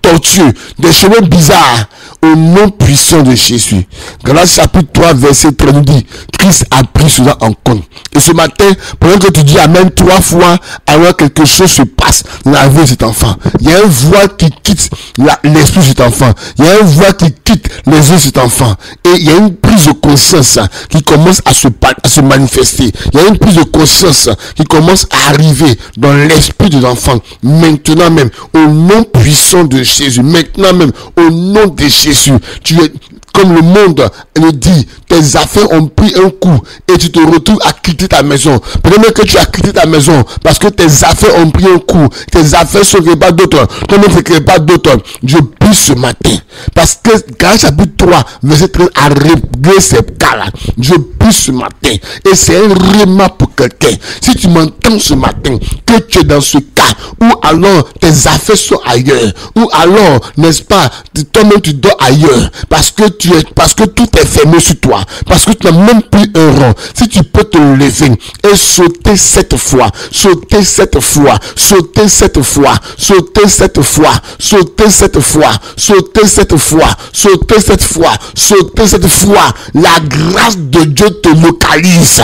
tortueux, des chemins bizarres, au nom puissant de Jésus. Galates chapitre 3 verset 3 nous dit, Christ a pris cela en compte. Et ce matin, pendant que tu dis Amen 3 fois, alors quelque chose se passe dans la vie de cet enfant. Il y a une voix qui quitte l'esprit de cet enfant. Il y a une voix qui quitte les yeux de cet enfant. Et il y a une prise de conscience qui commence à se manifester. Il y a une prise de conscience qui commence à arriver dans l'esprit de l'enfant. Maintenant même, au nom puissant de Jésus. Maintenant même, au nom de Jésus. Tu es comme le monde le dit, tes affaires ont pris un coup et tu te retrouves à quitter ta maison. Peut-être même que tu as quitté ta maison parce que tes affaires ont pris un coup. Tes affaires se créent pas d'autres. Toi-même ne crée pas d'autres. Je prie ce matin. Parce que Galates chapitre 3, verset 13 a réglé ces cas-là. Je prie ce matin. Et c'est un remarque pour quelqu'un. Si tu m'entends ce matin, que tu es dans ce cas où alors tes affaires sont ailleurs. Ou alors, n'est-ce pas, toi-même tu dors ailleurs. Parce que tout est fermé sur toi. Parce que tu n'as même plus un rang. Si tu peux te lever et sauter 7 fois, sauter 7 fois, sauter 7 fois, sauter 7 fois, sauter 7 fois, sauter 7 fois, sauter 7 fois, sauter 7 fois, la grâce de Dieu te localise.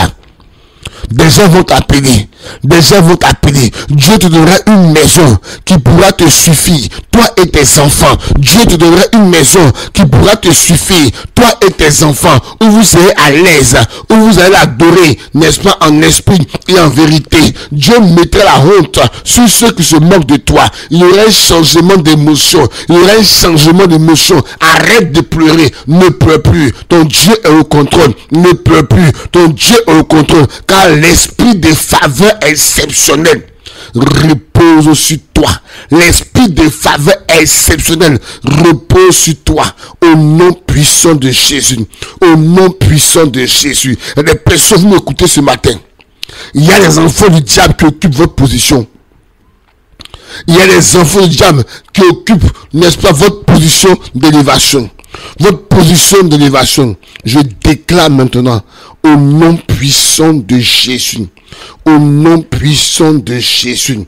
Des gens vont t'appeler. Des gens vont t'appeler. Dieu te donnera une maison qui pourra te suffire. Toi et tes enfants. Dieu te donnera une maison qui pourra te suffire. Toi et tes enfants. Où vous serez à l'aise. Où vous allez adorer. N'est-ce pas, en esprit et en vérité. Dieu mettra la honte sur ceux qui se moquent de toi. Il y aura un changement d'émotion. Il y aura un changement d'émotion. Arrête de pleurer. Ne pleure plus. Ton Dieu est au contrôle. Ne pleure plus. Ton Dieu est au contrôle. Car l'esprit de faveur exceptionnel repose sur toi. L'esprit de faveur exceptionnel repose sur toi. Au nom puissant de Jésus. Au nom puissant de Jésus. Il y a des personnes qui m'écoutez ce matin. Il y a les enfants du diable qui occupent votre position. Il y a les enfants du diable qui occupent, n'est-ce pas, votre position d'élévation. Votre position d'élévation. Je déclare maintenant au nom puissant de Jésus. Au nom puissant de Jésus.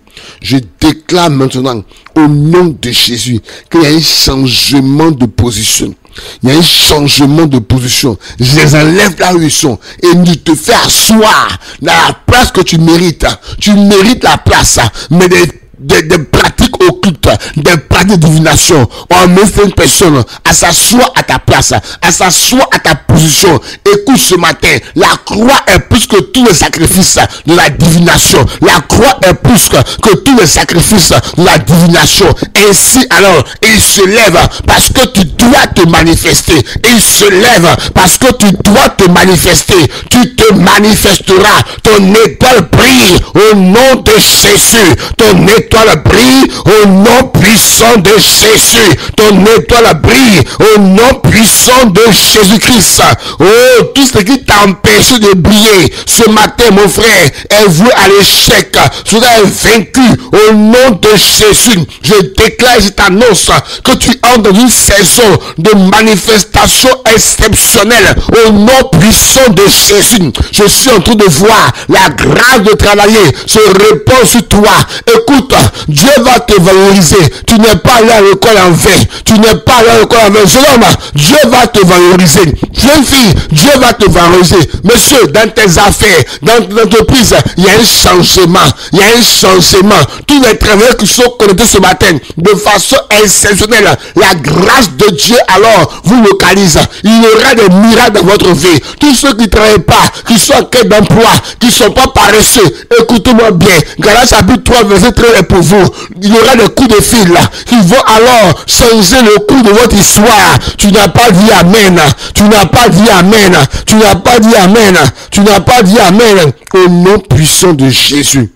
Je déclare maintenant au nom de Jésus qu'il y a un changement de position. Il y a un changement de position. Je les enlève là où ils sont et je te fais asseoir dans la place que tu mérites. Tu mérites la place, mais des pratiques occultes, des pratiques de divination ont amené une personne à s'asseoir à ta place, à s'asseoir à ta position. Écoute ce matin, la croix est plus que tous les sacrifices de la divination. La croix est plus que tous les sacrifices de la divination. Ainsi alors, il se lève parce que tu dois te manifester. Il se lève parce que tu dois te manifester. Tu te manifesteras. Ton étoile brille au nom de Jésus. Ton étoile brille au nom puissant de Jésus. Ton étoile brille au nom puissant de Jésus-Christ. Oh, tout ce qui t'a empêché de briller ce matin, mon frère, est voué à l'échec. Cela est vaincu au nom de Jésus. Je déclare, je t'annonce que tu entres dans une saison de manifestations exceptionnelles au nom puissant de Jésus. Je suis en train de voir la grâce de travailler se répand sur toi. Écoute, Dieu va te valoriser. Tu n'es pas là à l'école en vain. Tu n'es pas là à l'école en vain. Jeune homme, Dieu va te valoriser. Jeune fille, Dieu va te valoriser. Monsieur, dans tes affaires, dans ton entreprise, il y a un changement. Il y a un changement. Tous les travailleurs qui sont connectés ce matin, de façon exceptionnelle, la grâce de Dieu alors vous localise. Il y aura des miracles dans votre vie. Tous ceux qui ne travaillent pas, qui sont en quête d'emploi, qui ne sont pas paresseux, écoutez-moi bien. Galates chapitre 3, verset 13 est pour vous. Il y aura des coups de fil là, qui vont alors changer le cours de votre histoire. Tu n'as pas dit amen. Tu n'as pas dit amen. Tu n'as pas dit amen. Tu n'as pas dit amen. Au nom puissant de Jésus,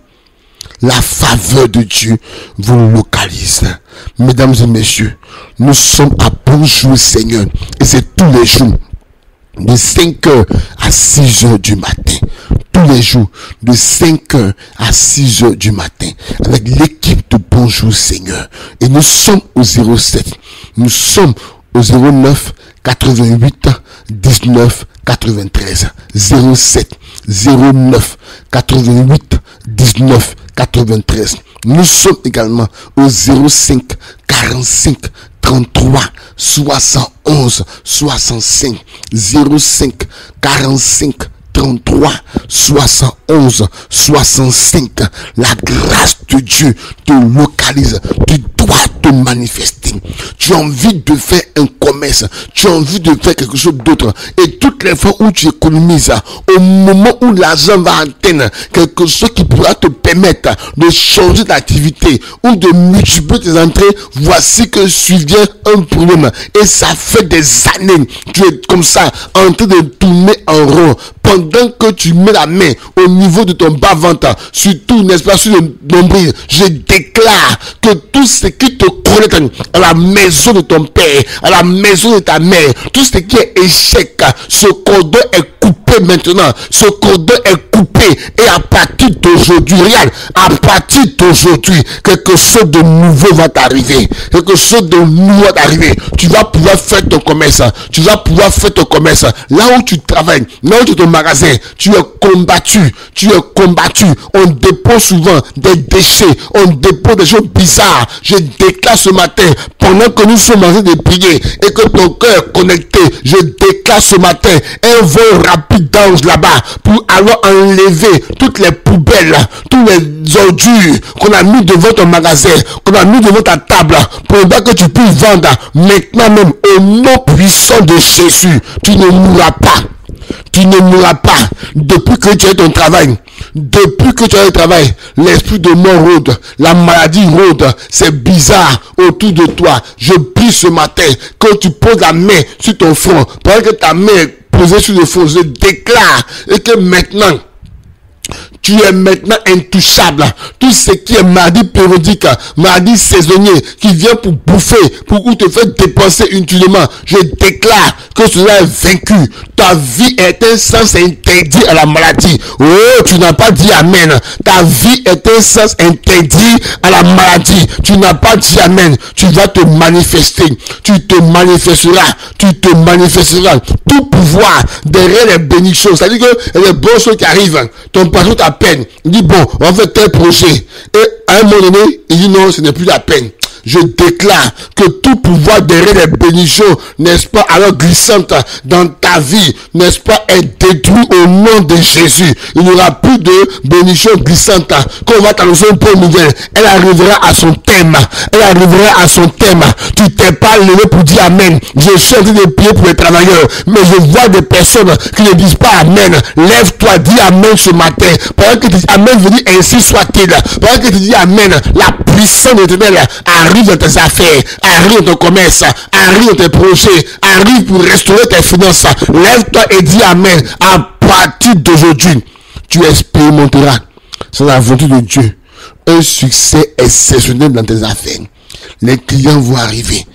la faveur de Dieu vous localise. Mesdames et messieurs, nous sommes à bonjour Seigneur. Et c'est tous les jours, de 5h à 6h du matin. Tous les jours, de 5h à 6h du matin. Avec l'équipe de Bonjour Seigneur. Et nous sommes au 07. Nous sommes au 09 88 19 93. 07 09 88 19 93. Nous sommes également au 05 45 33 71 65. 05 45 33 71 65. La grâce de Dieu te localise. Tu dois te manifester. Tu as envie de faire un commerce. Tu as envie de faire quelque chose d'autre. Et toutes les fois où tu économises, au moment où l'argent va atteindre quelque chose qui pourra te permettre de changer d'activité ou de multiplier tes entrées, voici que survient un problème. Et ça fait des années. Tu es comme ça, en train de tourner en rond. Pendant que tu mets la main au niveau de ton bas-ventre, surtout, n'est-ce pas, sur le nombril, je déclare que tout ce qui te connecte à la maison de ton père, à la maison de ta mère, tout ce qui est échec, ce cordon est coupé maintenant. Ce cordon est coupé. Et à partir d'aujourd'hui, regarde, à partir d'aujourd'hui, quelque chose de nouveau va t'arriver. Quelque chose de nouveau va t'arriver. Tu vas pouvoir faire ton commerce. Tu vas pouvoir faire ton commerce. Là où tu travailles, là où tu es ton magasin, tu es combattu. Tu es combattu. On dépose souvent des déchets. On dépose des choses bizarres. Je déclare ce matin, pendant que nous sommes en train de prier et que ton cœur est connecté, je déclare ce matin un vol rapide d'ange là-bas pour alors enlever toutes les poubelles, tous les ordures qu'on a mis devant ton magasin, qu'on a mis devant ta table, pour que tu puisses vendre maintenant même au nom puissant de Jésus. Tu ne mourras pas. Tu ne mourras pas. Depuis que tu as ton travail, depuis que tu as le travail, l'esprit de mort rôde, la maladie rôde, c'est bizarre autour de toi. Je prie ce matin que tu poses la main sur ton front, pendant que ta main est posée sur le front, je déclare et que maintenant, tu es maintenant intouchable. Tout ce qui est maladie périodique, maladie saisonnière, qui vient pour bouffer, pour te faire dépenser inutilement, je déclare que cela est vaincu. Ta vie est un sens interdit à la maladie. Oh, tu n'as pas dit amen. Ta vie est un sens interdit à la maladie. Tu n'as pas dit amen. Tu vas te manifester. Tu te manifesteras. Tu te manifesteras. Tout pouvoir derrière les bénédictions. C'est-à-dire que les bonnes choses qui arrivent, ton patron t'appelle. Il dit bon, on va faire tel projet. Et à un moment donné, il dit non, ce n'est plus la peine. Je déclare que tout pouvoir derrière les bénédictions, n'est-ce pas, alors glissante dans ta vie, n'est-ce pas, est détruit au nom de Jésus. Il n'y aura plus de bénédictions glissantes. Quand on va t'annoncer une bonne nouvelle, elle arrivera à son thème. Elle arrivera à son thème. Tu t'es pas levé pour dire amen. Je suis en train de prier pour les travailleurs, mais je vois des personnes qui ne disent pas amen. Lève-toi, dis amen ce matin. Pendant que tu dis amen, je dis ainsi soit-il. Pendant que tu dis amen, la puissance de l'éternel arrive dans tes affaires, arrive dans ton commerce, arrive dans tes projets, arrive pour restaurer tes finances. Lève-toi et dis amen. À partir d'aujourd'hui, tu expérimenteras, sans la volonté de Dieu, un succès exceptionnel dans tes affaires. Les clients vont arriver.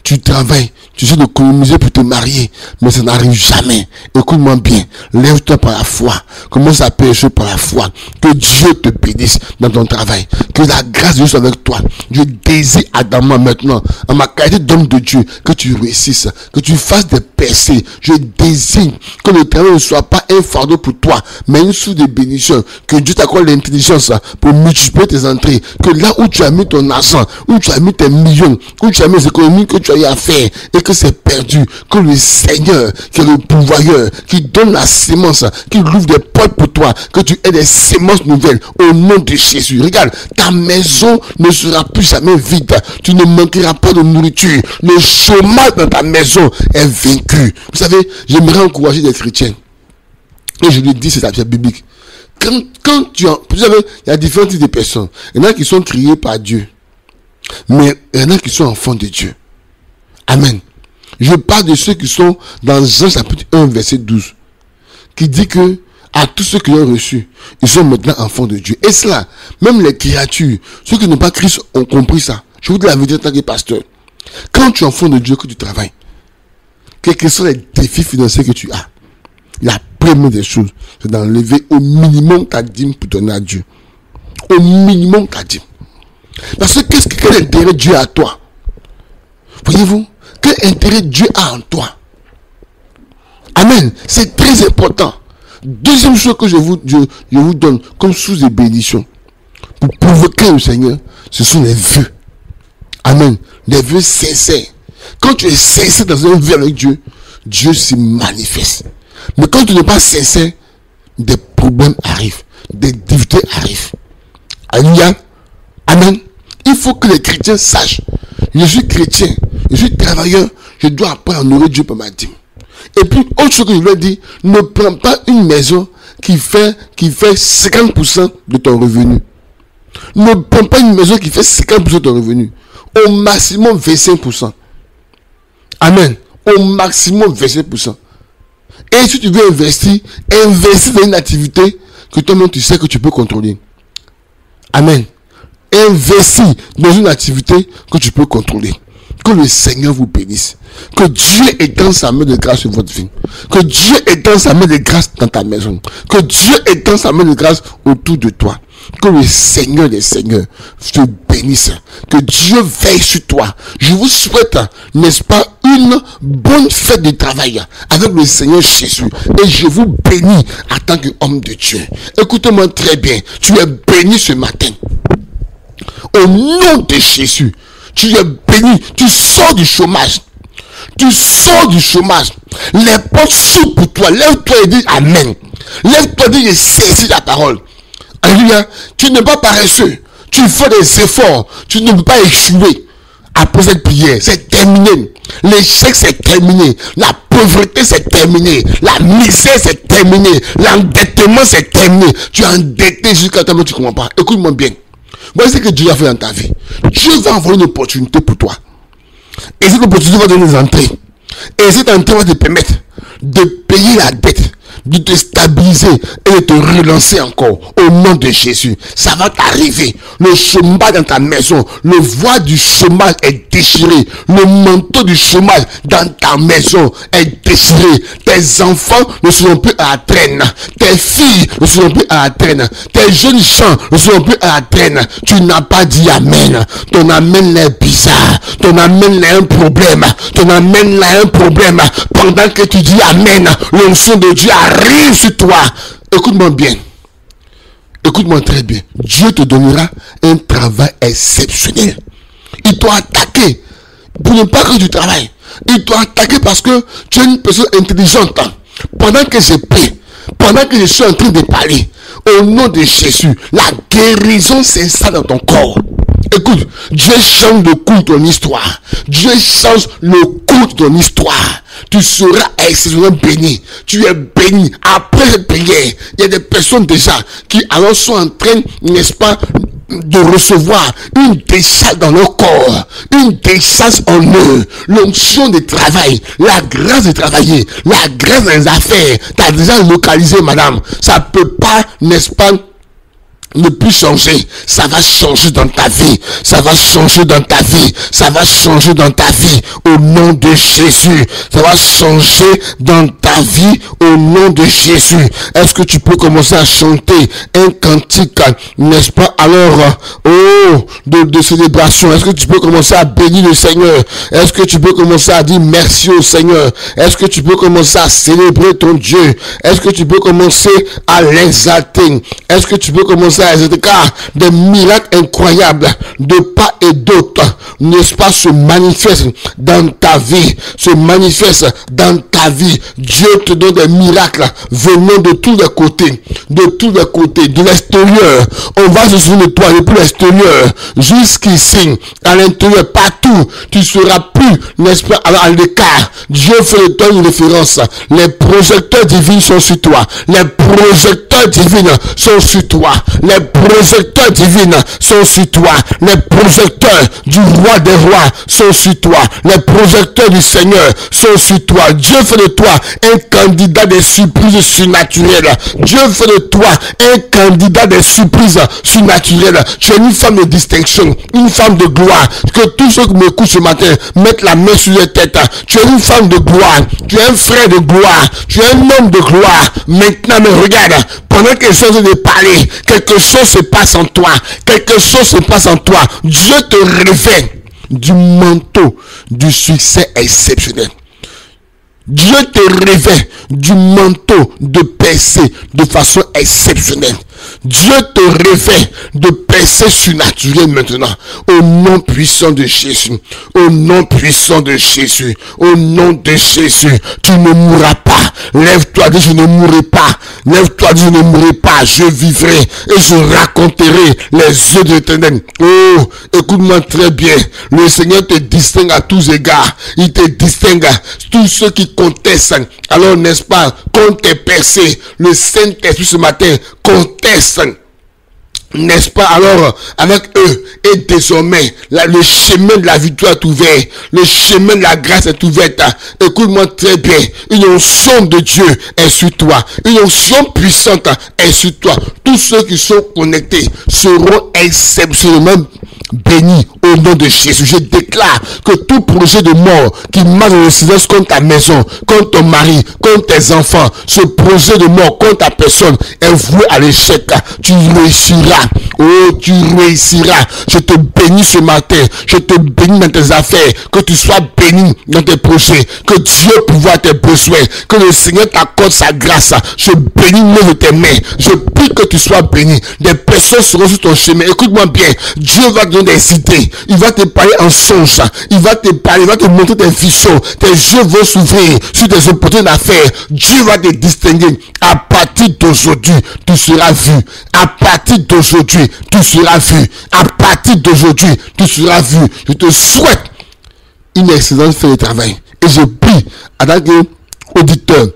Tu travailles, Tu essaies d'économiser pour te marier, mais ça n'arrive jamais. Écoute-moi bien. Lève-toi par la foi. Commence à pécher par la foi. Que Dieu te bénisse dans ton travail. Que la grâce de Dieu soit avec toi. Je désire ardemment maintenant, en ma qualité d'homme de Dieu, que tu réussisses, que tu fasses des percées. Je désire que le travail ne soit pas un fardeau pour toi, mais une source de bénédiction. Que Dieu t'accorde l'intelligence pour multiplier tes entrées. Que là où tu as mis ton argent, où tu as mis tes millions, où tu as mis les économies que tu as eu à faire, et que c'est perdu, que le Seigneur, qui est le pourvoyeur, qui donne la sémence, qui ouvre des portes pour toi, que tu aies des sémences nouvelles au nom de Jésus. Regarde, ta maison ne sera plus jamais vide. Tu ne manqueras pas de nourriture. Le chômage dans ta maison est vaincu. Vous savez, j'aimerais encourager des chrétiens. Et je lui dis, c'est la pierre biblique. Quand tu as, vous savez, il y a différents types de personnes. Il y en a qui sont créés par Dieu. Mais il y en a qui sont enfants de Dieu. Amen. Je parle de ceux qui sont dans Jean chapitre 1 verset 12 qui dit que à tous ceux qui l'ont reçu, ils sont maintenant enfants de Dieu. Et cela, même les créatures, ceux qui n'ont pas Christ ont compris ça. Je vous dis la vérité en tant que pasteur. Quand tu es enfant de Dieu, que tu travailles, quels sont les défis financiers que tu as? La première des choses, c'est d'enlever au minimum ta dîme pour donner à Dieu. Au minimum ta dîme. Parce que quel intérêt Dieu a à toi? Voyez-vous? Quel intérêt Dieu a en toi? Amen. C'est très important. Deuxième chose que je vous donne comme source de bénédiction pour provoquer le Seigneur, ce sont les vœux. Amen. Les vœux sincères. Quand tu es sincère dans un vœu avec Dieu, Dieu se manifeste. Mais quand tu n'es pas sincère, des problèmes arrivent. Des difficultés arrivent. Alléluia. Amen. Il faut que les chrétiens sachent. Je suis chrétien. Je suis travailleur. Je dois apprendre à honorer Dieu par ma dîme. Et puis, autre chose que je leur dis, ne prends pas une maison qui fait 50% de ton revenu. Ne prends pas une maison qui fait 50% de ton revenu. Au maximum 25%. Amen. Au maximum 25%. Et si tu veux investir dans une activité que toi-même tu sais que tu peux contrôler. Amen. Investis dans une activité que tu peux contrôler. Que le Seigneur vous bénisse. Que Dieu étende sa main de grâce sur votre vie. Que Dieu étende sa main de grâce dans ta maison. Que Dieu étende sa main de grâce autour de toi. Que le Seigneur des Seigneurs te bénisse. Que Dieu veille sur toi. Je vous souhaite, n'est-ce pas, une bonne fête de travail avec le Seigneur Jésus. Et je vous bénis en tant qu'homme de Dieu. Écoutez-moi très bien. Tu es béni ce matin. Au nom de Jésus. Tu es béni. Tu sors du chômage. Tu sors du chômage. Les portes s'ouvrent pour toi. Lève-toi et dis Amen. Lève-toi et dis je saisis la parole. Alléluia. Tu n'es pas paresseux. Tu fais des efforts. Tu ne peux pas échouer. Après cette prière, c'est terminé. L'échec, c'est terminé. La pauvreté, c'est terminé. La misère, c'est terminé. L'endettement, c'est terminé. Tu es endetté jusqu'à temps que tu ne comprends pas. Écoute-moi bien. Voici ce que Dieu a fait dans ta vie. Dieu va envoyer une opportunité pour toi. Et cette opportunité va donner des entrées. Et cette entrée va te permettre de payer la dette, de te stabiliser et de te relancer encore. Au nom de Jésus. Ça va t'arriver. Le chômage dans ta maison, le voile du chômage est déchiré. Le manteau du chômage dans ta maison est déchiré. Tes enfants ne seront plus à la traîne. Tes filles ne seront plus à la traîne. Tes jeunes gens ne seront plus à la traîne. Tu n'as pas dit Amen. Ton Amen est bizarre. Ton Amen est un problème. Ton Amen est un problème. Pendant que tu dis Amen, l'onction de Dieu arrive sur toi. Écoute-moi bien. Écoute-moi très bien. Dieu te donnera un travail exceptionnel. Il t'a attaqué pour ne pas que tu travailles. Il t'a attaqué parce que tu es une personne intelligente. Pendant que je prie, pendant que je suis en train de parler, au nom de Jésus, la guérison s'installe dans ton corps. Écoute, Dieu change le cours de ton histoire. Dieu change le cours de ton histoire. Tu seras exceptionnellement béni. Tu es béni. Après cette prière, il y a des personnes déjà qui alors sont en train, n'est-ce pas, de recevoir une décharge dans leur corps, une décharge en eux, l'onction de travail, la grâce de travailler, la grâce dans les affaires. Tu as déjà localisé, madame. Ça peut pas, n'est-ce pas, ne plus changer, ça va changer dans ta vie, ça va changer dans ta vie, ça va changer dans ta vie au nom de Jésus, ça va changer dans ta vie au nom de Jésus. Est-ce que tu peux commencer à chanter un cantique, n'est-ce pas, alors, de célébration? Est-ce que tu peux commencer à bénir le Seigneur? Est-ce que tu peux commencer à dire merci au Seigneur? Est-ce que tu peux commencer à célébrer ton Dieu? Est-ce que tu peux commencer à l'exalter? Est-ce que tu peux commencer à exalter? Car des miracles incroyables de part et d'autre, n'est-ce pas, se manifestent dans ta vie, se manifestent dans ta vie. Dieu te donne des miracles venant de tous les côtés, de l'extérieur. On va se souvenir de toi depuis l'extérieur jusqu'ici, à l'intérieur, partout. Tu seras plus, n'est-ce pas, à l'écart. Dieu fait de toi une référence. Les projecteurs divins sont sur toi. Les projecteurs divins sont sur toi. Les projecteurs divins sont sur toi. Les projecteurs du roi des rois sont sur toi. Les projecteurs du Seigneur sont sur toi. Dieu fait de toi un candidat des surprises surnaturelles. Dieu fait de toi un candidat des surprises surnaturelles. Tu es une femme de distinction, une femme de gloire. Que tous ceux qui m'écoutent ce matin mettent la main sur leur tête. Tu es une femme de gloire. Tu es un frère de gloire. Tu es un homme de gloire. Maintenant, mais regarde, pendant que je suis en train de parler, quelque chose se passe en toi. Quelque chose se passe en toi. Dieu te revêt du manteau du succès exceptionnel. Dieu te revêt du manteau de percée de façon exceptionnelle. Dieu te revêt de percée surnaturelle maintenant. Au nom puissant de Jésus. Au nom puissant de Jésus. Au nom de Jésus. Tu ne mourras pas. Lève-toi, dis je ne mourrai pas. Lève-toi, dis je ne mourrai pas. Je vivrai et je raconterai les œuvres de l'Éternel. Oh, écoute-moi très bien. Le Seigneur te distingue à tous égards. Il te distingue à tous ceux qui contestent. Alors, n'est-ce pas, contre tes percées, le Saint-Esprit ce matin conteste, n'est-ce pas, alors, avec eux, et désormais, le chemin de la victoire est ouvert, le chemin de la grâce est ouvert. Écoute-moi très bien, une onction de Dieu est sur toi, une onction puissante est sur toi. Tous ceux qui sont connectés seront exceptionnellement bénis au nom de Jésus. Je déclare que tout projet de mort qui marche dans le silence contre ta maison, contre ton mari, contre tes enfants, ce projet de mort contre ta personne est voué à l'échec. Tu réussiras. Oh, tu réussiras. Je te bénis ce matin. Je te bénis dans tes affaires. Que tu sois béni dans tes projets. Que Dieu pourvoie tes besoins. Que le Seigneur t'accorde sa grâce. Je bénis le de tes mains. Je prie que tu sois béni. Des personnes seront sur ton chemin. Écoute-moi bien. Dieu va te donner des idées. Il va te parler en songe. Il va te parler. Il va te montrer tes visions. Tes yeux vont s'ouvrir sur des opportunités d'affaires. Dieu va te distinguer. À partir d'aujourd'hui, tu seras vu. À partir d'aujourd'hui, tu seras vu. À partir d'aujourd'hui, tu seras vu. Je te souhaite une excellente fin de travail. Et je prie à tant qu'auditeur,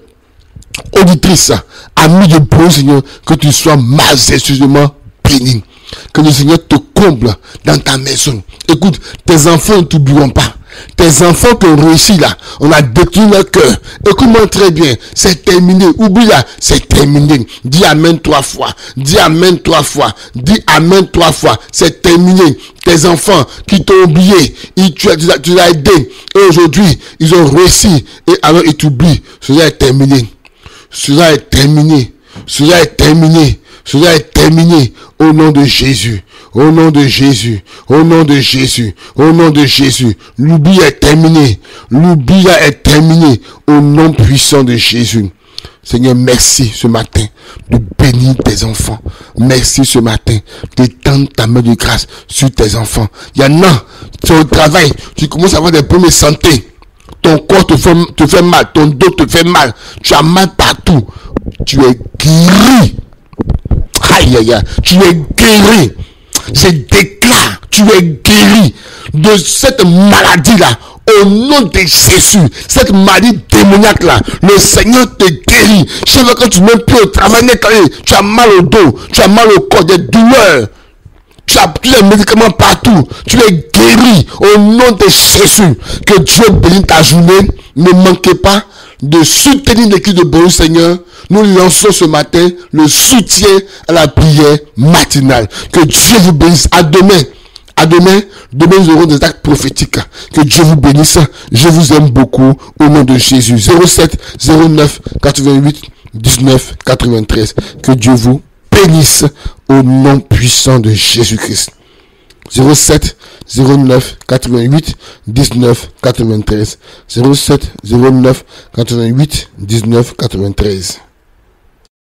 auditrice, ami de bon Seigneur, que tu sois majestueusement béni. Que le Seigneur te comble dans ta maison. Écoute, tes enfants ne t'oublieront pas. Tes enfants qui ont réussi là, on a détruit leur cœur. Écoute-moi très bien, c'est terminé. Oublie là, c'est terminé. Dis Amen 3 fois. Dis Amen 3 fois. Dis Amen 3 fois. C'est terminé. Tes enfants qui t'ont oublié, tu l'as aidé. Et aujourd'hui, ils ont réussi. Et alors ils t'oublient. Cela est terminé. Cela est terminé. Cela est terminé. Cela est terminé au nom de Jésus. Au nom de Jésus. Au nom de Jésus. Au nom de Jésus. L'oubli est terminé. L'oubli est terminé au nom puissant de Jésus. Seigneur, merci ce matin de bénir tes enfants. Merci ce matin d'étendre ta main de grâce sur tes enfants. Il y en a, c'est au travail, tu commences à avoir des problèmes de santé. Ton corps te fait mal, ton dos te fait mal. Tu as mal partout. Tu es guéri. Aïe, aïe, aïe. Tu es guéri. Je déclare, tu es guéri de cette maladie-là. Au nom de Jésus, cette maladie démoniaque-là, le Seigneur te guérit. Chaque fois que tu mets plus au travail, tu as mal au dos, tu as mal au corps, des douleurs. Tu as tous les médicaments partout. Tu es guéri au nom de Jésus. Que Dieu bénisse ta journée. Ne manquez pas de soutenir l'équipe de Bonjour Seigneur, nous lançons ce matin le soutien à la prière matinale. Que Dieu vous bénisse. À demain. À demain, nous aurons des actes prophétiques. Que Dieu vous bénisse. Je vous aime beaucoup au nom de Jésus. 07 09 88 19 93. Que Dieu vous bénisse au nom puissant de Jésus-Christ. 07 09 88 19 93. 07 09 88 19 93.